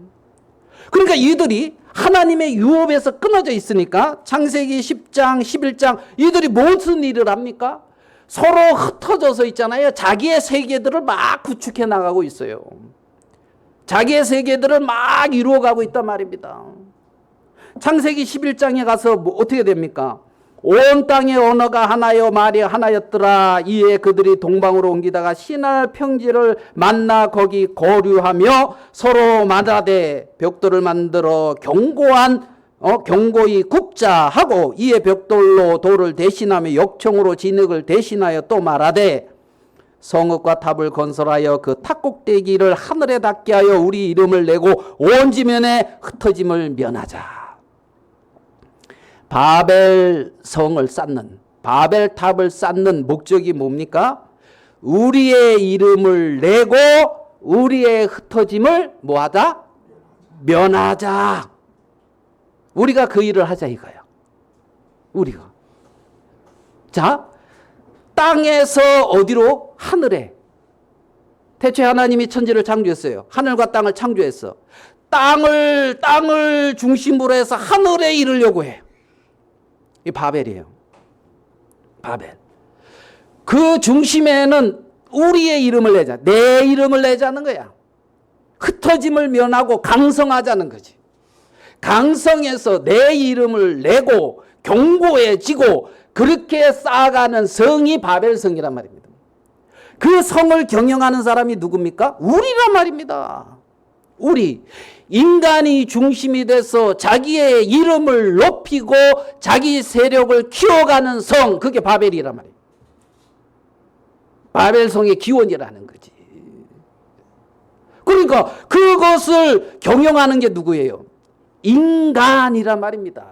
그러니까 이들이 하나님의 유업에서 끊어져 있으니까 창세기 10장, 11장 이들이 무슨 일을 합니까? 서로 흩어져서 있잖아요. 자기의 세계들을 막 구축해 나가고 있어요. 자기의 세계들을 막 이루어가고 있단 말입니다. 창세기 11장에 가서 어떻게 됩니까? 온 땅의 언어가 하나여 말이 하나였더라. 이에 그들이 동방으로 옮기다가 시날 평지를 만나 거기 거류하며 서로 말하되 벽돌을 만들어 견고히 굽자 하고, 이에 벽돌로 돌을 대신하며 역청으로 진흙을 대신하여 또 말하되 성읍과 탑을 건설하여 그 탑꼭대기를 하늘에 닿게 하여 우리 이름을 내고 온 지면에 흩어짐을 면하자. 바벨 성을 쌓는, 바벨 탑을 쌓는 목적이 뭡니까? 우리의 이름을 내고 우리의 흩어짐을 뭐하자? 면하자. 우리가 그 일을 하자 이거야. 우리가. 자, 땅에서 어디로? 하늘에. 태초에 하나님이 천지를 창조했어요. 하늘과 땅을 창조했어. 땅을 중심으로 해서 하늘에 이르려고 해. 이 바벨이에요. 바벨. 그 중심에는 우리의 이름을 내자. 내 이름을 내자는 거야. 흩어짐을 면하고 강성하자는 거지. 강성해서 내 이름을 내고 견고해지고 그렇게 쌓아가는 성이 바벨성이란 말입니다. 그 성을 경영하는 사람이 누굽니까? 우리란 말입니다. 우리. 인간이 중심이 돼서 자기의 이름을 높이고 자기 세력을 키워가는 성, 그게 바벨이란 말이에요. 바벨성의 기원이라는 거지. 그러니까 그것을 경영하는 게 누구예요? 인간이란 말입니다.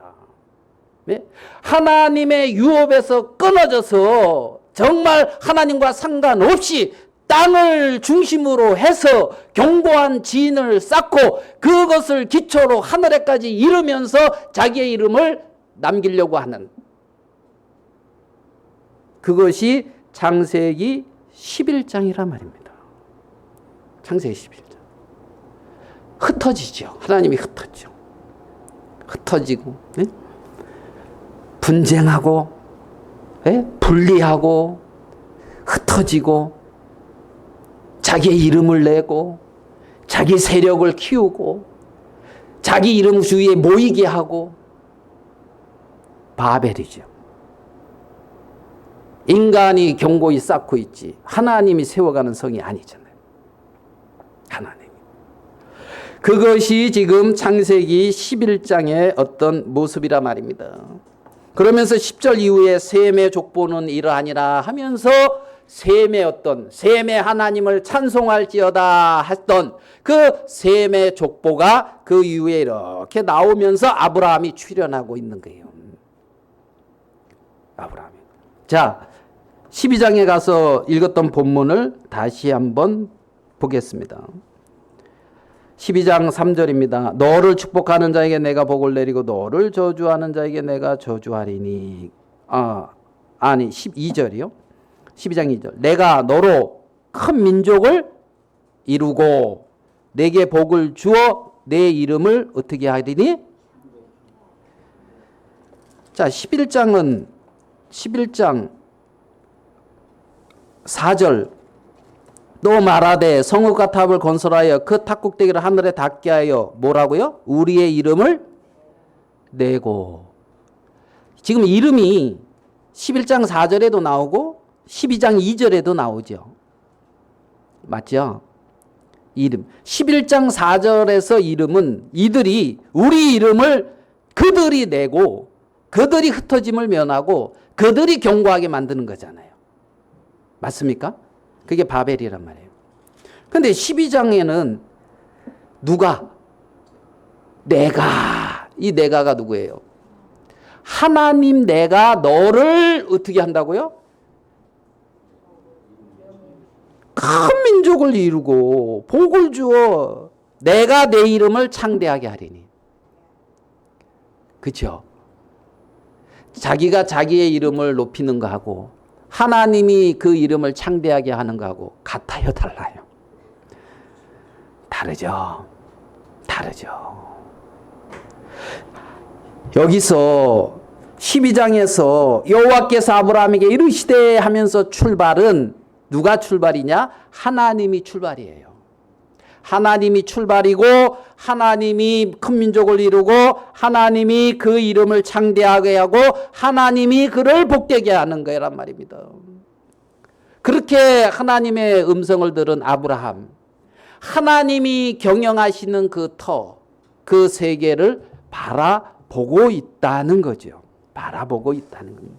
네? 하나님의 유업에서 끊어져서 정말 하나님과 상관없이 땅을 중심으로 해서 견고한 진을 쌓고 그것을 기초로 하늘에까지 이르면서 자기의 이름을 남기려고 하는, 그것이 창세기 11장이란 말입니다. 창세기 11장. 흩어지죠. 하나님이 흩어져. 흩어지고, 네? 분쟁하고, 네? 분리하고, 흩어지고, 자기의 이름을 내고, 자기 세력을 키우고, 자기 이름 주위에 모이게 하고, 바벨이죠. 인간이 견고히 쌓고 있지 하나님이 세워가는 성이 아니잖아요. 하나님. 그것이 지금 창세기 11장의 어떤 모습이라 말입니다. 그러면서 10절 이후에 셈의 족보는 이러하니라 하면서 셈의 하나님을 찬송할지어다 했던 그 셈의 족보가 그 이후에 이렇게 나오면서 아브라함이 출현하고 있는 거예요. 아브라함이. 자, 12장에 가서 읽었던 본문을 다시 한번 보겠습니다. 12장 3절입니다. 너를 축복하는 자에게 내가 복을 내리고 너를 저주하는 자에게 내가 저주하리니. 아니 12절이요. 12장 2절. 내가 너로 큰 민족을 이루고 내게 복을 주어 내 이름을 어떻게 하리니? 자, 11장 4절. 또 말하되 성읍과 탑을 건설하여 그 탑꼭대기를 하늘에 닿게 하여 뭐라고요? 우리의 이름을 내고. 지금 이름이 11장 4절에도 나오고 12장 2절에도 나오죠. 맞죠? 이름. 11장 4절에서 이름은 이들이 우리 이름을 그들이 내고 그들이 흩어짐을 면하고 그들이 견고하게 만드는 거잖아요. 맞습니까? 그게 바벨이란 말이에요. 근데 12장에는 누가? 내가. 이 내가가 누구예요? 하나님 내가 너를 어떻게 한다고요? 큰 민족을 이루고 복을 주어 내가 내 이름을 창대하게 하리니. 그렇죠? 자기가 자기의 이름을 높이는 거하고 하나님이 그 이름을 창대하게 하는 거하고 같아요, 달라요? 다르죠. 다르죠. 여기서 12장에서 여호와께서 아브라함에게 이르시되 하면서 출발은 누가 출발이냐? 하나님이 출발이에요. 하나님이 출발이고 하나님이 큰 민족을 이루고 하나님이 그 이름을 창대하게 하고 하나님이 그를 복되게 하는 거란 말입니다. 그렇게 하나님의 음성을 들은 아브라함, 하나님이 경영하시는 그 터, 그 세계를 바라보고 있다는 거죠. 바라보고 있다는 겁니다.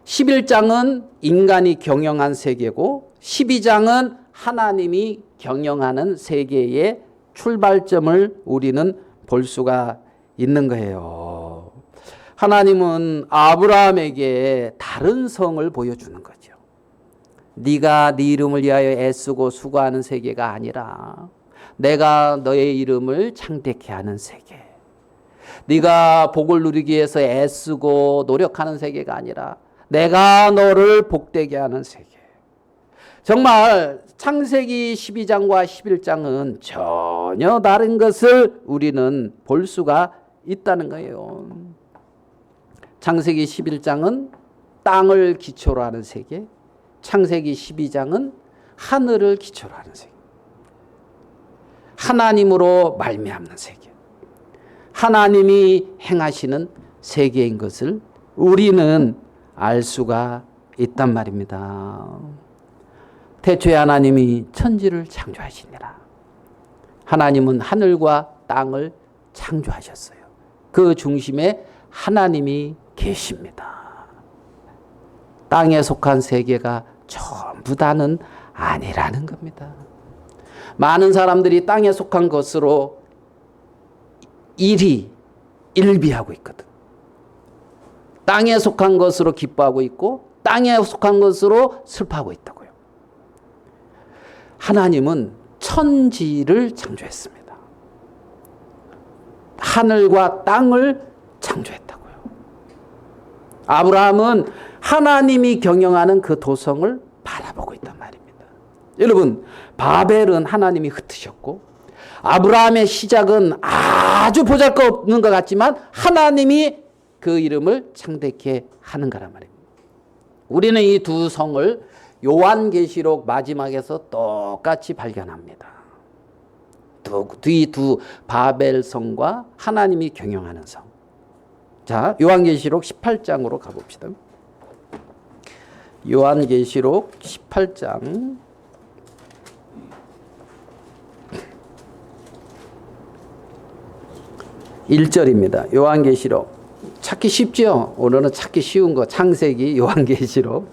11장은 인간이 경영한 세계고 12장은 하나님이 경영하는 세계의 출발점을 우리는 볼 수가 있는 거예요. 하나님은 아브라함에게 다른 성을 보여주는 거죠. 네가 네 이름을 위하여 애쓰고 수고하는 세계가 아니라 내가 너의 이름을 창대케 하는 세계. 네가 복을 누리기 위해서 애쓰고 노력하는 세계가 아니라 내가 너를 복되게 하는 세계. 정말 창세기 12장과 11장은 전혀 다른 것을 우리는 볼 수가 있다는 거예요. 창세기 11장은 땅을 기초로 하는 세계, 창세기 12장은 하늘을 기초로 하는 세계. 하나님으로 말미암는 세계. 하나님이 행하시는 세계인 것을 우리는 알 수가 있단 말입니다. 태초에 하나님이 천지를 창조하시니라. 하나님은 하늘과 땅을 창조하셨어요. 그 중심에 하나님이 계십니다. 땅에 속한 세계가 전부 다는 아니라는 겁니다. 많은 사람들이 땅에 속한 것으로 일비하고 있거든. 땅에 속한 것으로 기뻐하고 있고 땅에 속한 것으로 슬퍼하고 있다고요. 하나님은 천지를 창조했습니다. 하늘과 땅을 창조했다고요. 아브라함은 하나님이 경영하는 그 도성을 바라보고 있단 말입니다. 여러분, 바벨은 하나님이 흩으셨고 아브라함의 시작은 아주 보잘것없는 것 같지만 하나님이 그 이름을 창대케 하는 거란 말입니다. 우리는 이 두 성을 요한계시록 마지막에서 똑같이 발견합니다. 이 두 바벨 성과 하나님이 경영하는 성. 자, 요한계시록 18장으로 가봅시다. 요한계시록 18장 1절입니다. 요한계시록. 찾기 쉽죠? 오늘은 찾기 쉬운 거. 창세기, 요한계시록.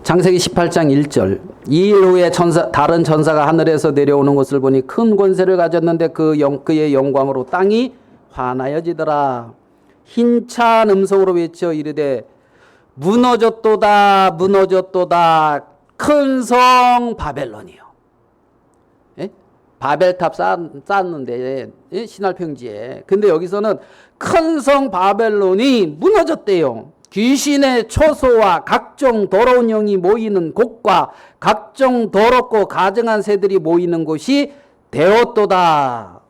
창세기 18장 1절. 2일 후에 다른 전사가 하늘에서 내려오는 것을 보니 큰 권세를 가졌는데 그의 영광으로 땅이 환하여지더라. 힘찬 음성으로 외쳐 이르되 무너졌도다 무너졌도다 큰 성 바벨론이요. 예? 바벨탑 쌓았는데 신할평지에. 근데 여기서는 큰 성 바벨론이 무너졌대요. 귀신의 초소와 각종 더러운 영이 모이는 곳과 각종 더럽고 가증한 새들이 모이는 곳이 되었도다.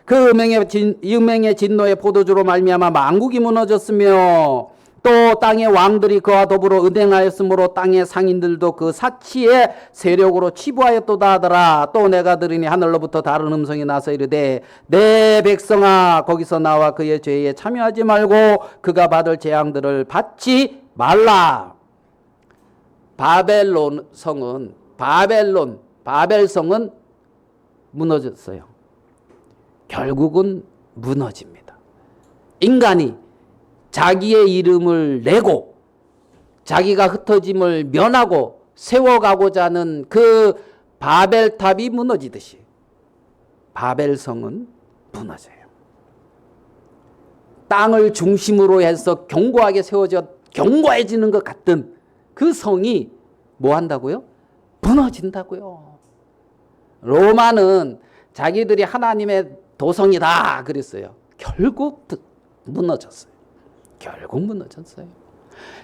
그 음행의 진노의 포도주로 말미암아 만국이 무너졌으며 또 땅의 왕들이 그와 더불어 은행하였으므로 땅의 상인들도 그 사치의 세력으로 치부하였도다 하더라. 또 내가 들으니 하늘로부터 다른 음성이 나서 이르되 내 백성아 거기서 나와 그의 죄에 참여하지 말고 그가 받을 재앙들을 받지 말라. 바벨성은 무너졌어요. 결국은 무너집니다. 인간이 자기의 이름을 내고 자기가 흩어짐을 면하고 세워가고자 하는 그 바벨탑이 무너지듯이 바벨성은 무너져요. 땅을 중심으로 해서 견고해지는 것 같던 그 성이 뭐 한다고요? 무너진다고요. 로마는 자기들이 하나님의 도성이다 그랬어요. 결국 무너졌어요.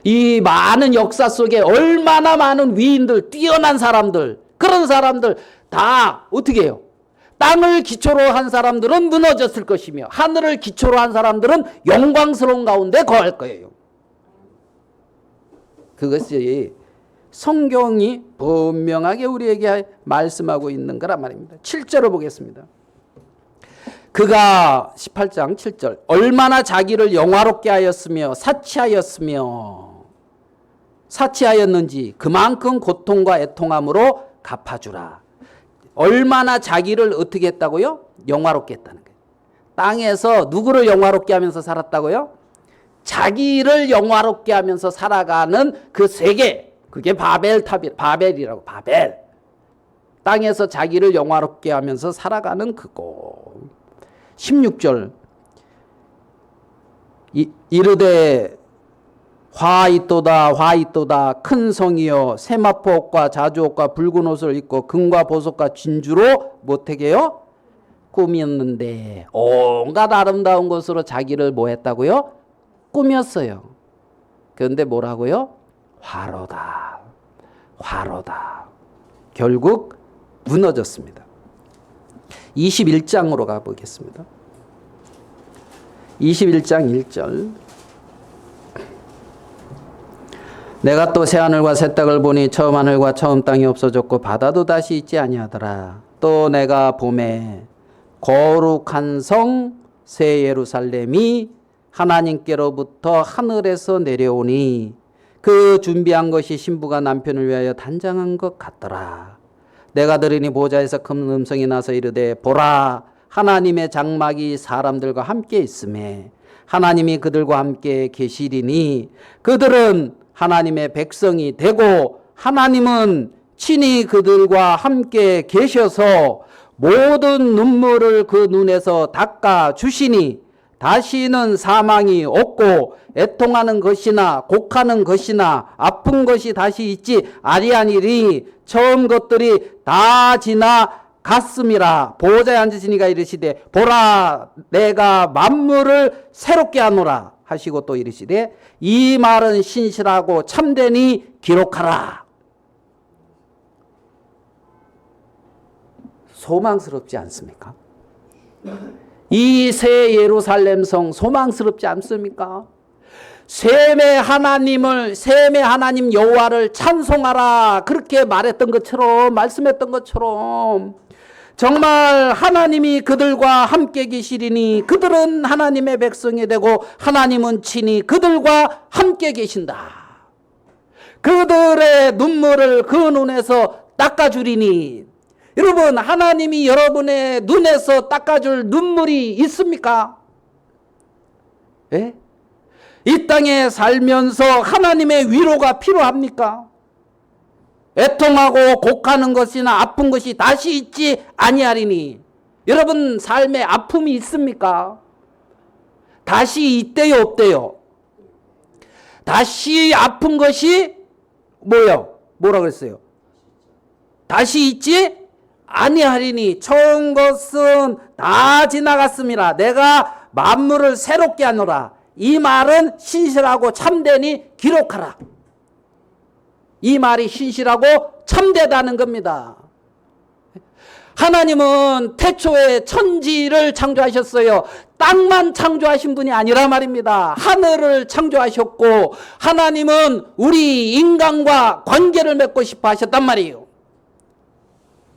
이 많은 역사 속에 얼마나 많은 위인들, 뛰어난 사람들, 그런 사람들 다 어떻게 해요? 땅을 기초로 한 사람들은 무너졌을 것이며 하늘을 기초로 한 사람들은 영광스러운 가운데 거할 거예요. 그것이 성경이 분명하게 우리에게 말씀하고 있는 거란 말입니다. 7절을 보겠습니다. 그가 18장 7절 얼마나 자기를 영화롭게 하였으며 사치하였는지 그만큼 고통과 애통함으로 갚아주라. 얼마나 자기를 어떻게 했다고요? 영화롭게 했다는 거예요. 땅에서 누구를 영화롭게 하면서 살았다고요? 자기를 영화롭게 하면서 살아가는 그 세계, 그게 바벨이라고. 바벨. 땅에서 자기를 영화롭게 하면서 살아가는 그곳. 16절 이르되 화있도다 큰 성이여 세마포 옷과 자주 옷과 붉은 옷을 입고 금과 보석과 진주로 못하게 해요? 꾸몄는데 온갖 아름다운 것으로 자기를 뭐 했다고요? 꾸몄어요. 그런데 뭐라고요? 화로다. 결국 무너졌습니다. 21장으로 가보겠습니다. 21장 1절 내가 또 새하늘과 새 땅을 보니 처음 하늘과 처음 땅이 없어졌고 바다도 다시 있지 아니하더라. 또 내가 봄에 거룩한 성 새 예루살렘이 하나님께로부터 하늘에서 내려오니 그 준비한 것이 신부가 남편을 위하여 단장한 것 같더라. 내가 들으니 보좌에서 큰 음성이 나서 이르되 보라 하나님의 장막이 사람들과 함께 있음에 하나님이 그들과 함께 계시리니 그들은 하나님의 백성이 되고 하나님은 친히 그들과 함께 계셔서 모든 눈물을 그 눈에서 닦아 주시니 다시는 사망이 없고 애통하는 것이나 곡하는 것이나 아픈 것이 다시 있지 아니하니리 처음 것들이 다 지나갔음이라. 보호자에 앉으시니가 이르시되 보라 내가 만물을 새롭게 하노라 하시고 또 이르시되 이 말은 신실하고 참되니 기록하라. 소망스럽지 않습니까? 이 새 예루살렘 성 소망스럽지 않습니까? 셈의 하나님 여호와를 찬송하라 그렇게 말했던 것처럼 말씀했던 것처럼 정말 하나님이 그들과 함께 계시리니 그들은 하나님의 백성이 되고 하나님은 친히 그들과 함께 계신다. 그들의 눈물을 그 눈에서 닦아주리니 여러분 하나님이 여러분의 눈에서 닦아줄 눈물이 있습니까? 예? 이 땅에 살면서 하나님의 위로가 필요합니까? 애통하고 곡하는 것이나 아픈 것이 다시 있지 아니하리니 여러분 삶에 아픔이 있습니까? 다시 있대요 없대요? 다시 아픈 것이 뭐요? 뭐라 그랬어요? 다시 있지 아니하리니 처음 것은 다 지나갔습니다. 내가 만물을 새롭게 하노라. 이 말은 신실하고 참되니 기록하라. 이 말이 신실하고 참되다는 겁니다. 하나님은 태초에 천지를 창조하셨어요. 땅만 창조하신 분이 아니라 말입니다. 하늘을 창조하셨고 하나님은 우리 인간과 관계를 맺고 싶어 하셨단 말이에요.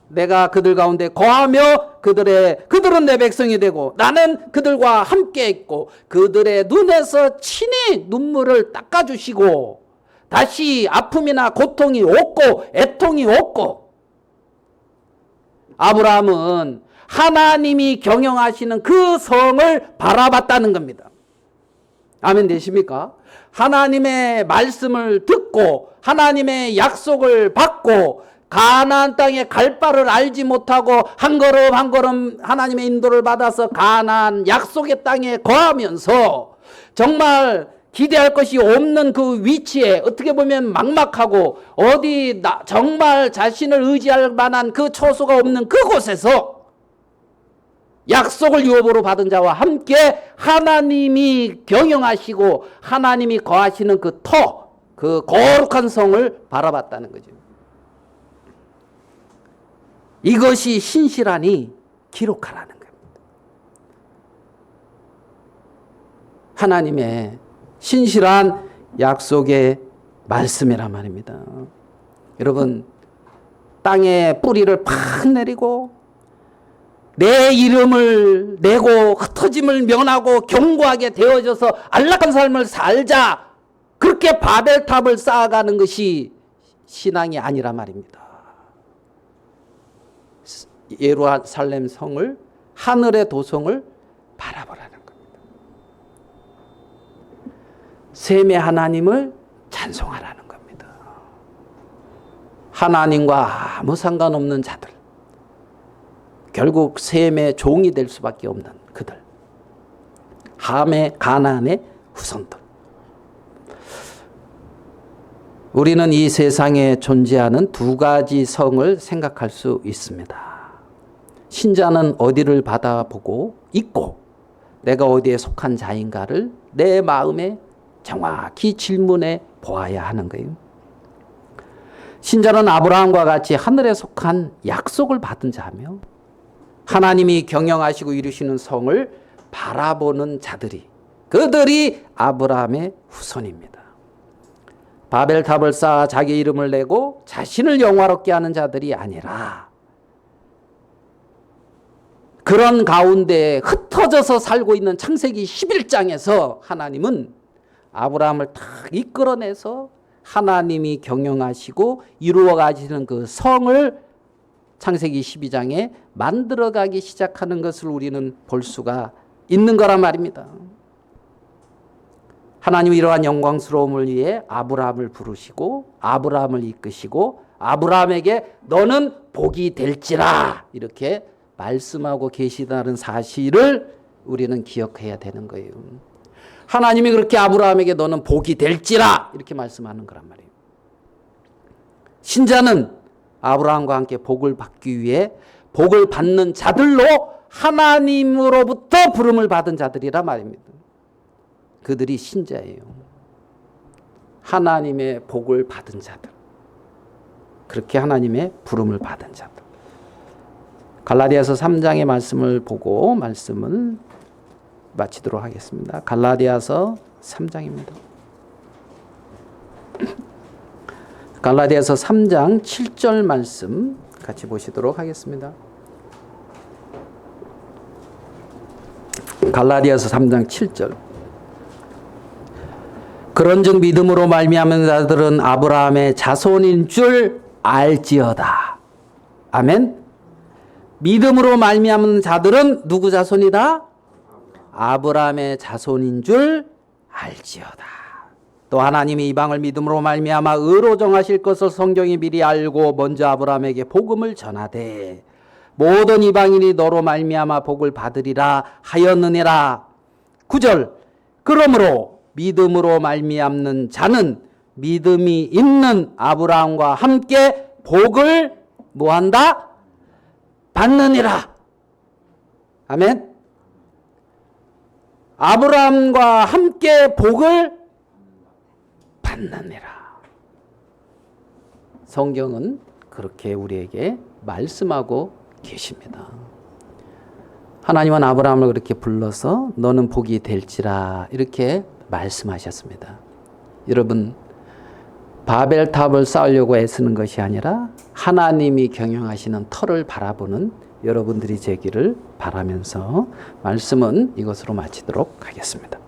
내가 그들 가운데 거하며 그들은 내 백성이 되고 나는 그들과 함께 있고 그들의 눈에서 친히 눈물을 닦아주시고 다시 아픔이나 고통이 없고 애통이 없고, 아브라함은 하나님이 경영하시는 그 성을 바라봤다는 겁니다. 아멘 되십니까? 하나님의 말씀을 듣고 하나님의 약속을 받고 가나안 땅에 갈 바를 알지 못하고 한 걸음 한 걸음 하나님의 인도를 받아서 가나안 약속의 땅에 거하면서 정말 기대할 것이 없는 그 위치에, 어떻게 보면 막막하고 어디 정말 자신을 의지할 만한 그 처소가 없는 그곳에서 약속을 유업으로 받은 자와 함께 하나님이 경영하시고 하나님이 거하시는 그 터, 그 거룩한 성을 바라봤다는 거죠. 이것이 신실하니 기록하라는 겁니다. 하나님의 신실한 약속의 말씀이란 말입니다. 여러분, 땅에 뿌리를 팍 내리고 내 이름을 내고 흩어짐을 면하고 견고하게 되어져서 안락한 삶을 살자, 그렇게 바벨탑을 쌓아가는 것이 신앙이 아니란 말입니다. 예루살렘 성을, 하늘의 도성을 바라보라는 겁니다. 셈의 하나님을 찬송하라는 겁니다. 하나님과 아무 상관없는 자들, 결국 셈의 종이 될 수밖에 없는 그들, 함의 가나안의 후손들. 우리는 이 세상에 존재하는 두 가지 성을 생각할 수 있습니다. 신자는 어디를 받아보고 있고 내가 어디에 속한 자인가를 내 마음에 정확히 질문해 보아야 하는 거예요. 신자는 아브라함과 같이 하늘에 속한 약속을 받은 자며 하나님이 경영하시고 이루시는 성을 바라보는 자들이, 그들이 아브라함의 후손입니다. 바벨탑을 쌓아 자기 이름을 내고 자신을 영화롭게 하는 자들이 아니라 그런 가운데 흩어져서 살고 있는 창세기 11장에서 하나님은 아브라함을 딱 이끌어내서 하나님이 경영하시고 이루어 가시는 그 성을 창세기 12장에 만들어가기 시작하는 것을 우리는 볼 수가 있는 거란 말입니다. 하나님이 이러한 영광스러움을 위해 아브라함을 부르시고 아브라함을 이끄시고 아브라함에게 너는 복이 될지라 이렇게 말씀하고 계시다는 사실을 우리는 기억해야 되는 거예요. 하나님이 그렇게 아브라함에게 너는 복이 될지라 이렇게 말씀하는 거란 말이에요. 신자는 아브라함과 함께 복을 받기 위해 복을 받는 자들로 하나님으로부터 부름을 받은 자들이라 말입니다. 그들이 신자예요. 하나님의 복을 받은 자들, 그렇게 하나님의 부름을 받은 자들. 갈라디아서 3장의 말씀을 보고 말씀을 마치도록 하겠습니다. 갈라디아서 3장입니다. 갈라디아서 3장 7절 말씀 같이 보시도록 하겠습니다. 갈라디아서 3장 7절. 그런즉 믿음으로 말미암은 자들은 아브라함의 자손인 줄 알지어다. 아멘. 믿음으로 말미암은 자들은 누구 자손이다? 아브라함의 자손인 줄 알지어다. 또 하나님이 이방을 믿음으로 말미암아 의로 정하실 것을 성경이 미리 알고 먼저 아브라함에게 복음을 전하되 모든 이방인이 너로 말미암아 복을 받으리라 하였느니라. 9절. 그러므로 믿음으로 말미암는 자는 믿음이 있는 아브라함과 함께 복을 뭐한다? 받느니라. 아멘. 아브라함과 함께 복을 받느니라. 성경은 그렇게 우리에게 말씀하고 계십니다. 하나님은 아브라함을 그렇게 불러서 너는 복이 될지라 이렇게 말씀하셨습니다. 여러분, 바벨탑을 쌓으려고 애쓰는 것이 아니라 하나님이 경영하시는 터를 바라보는 여러분들이 되기를 바라면서 말씀은 이것으로 마치도록 하겠습니다.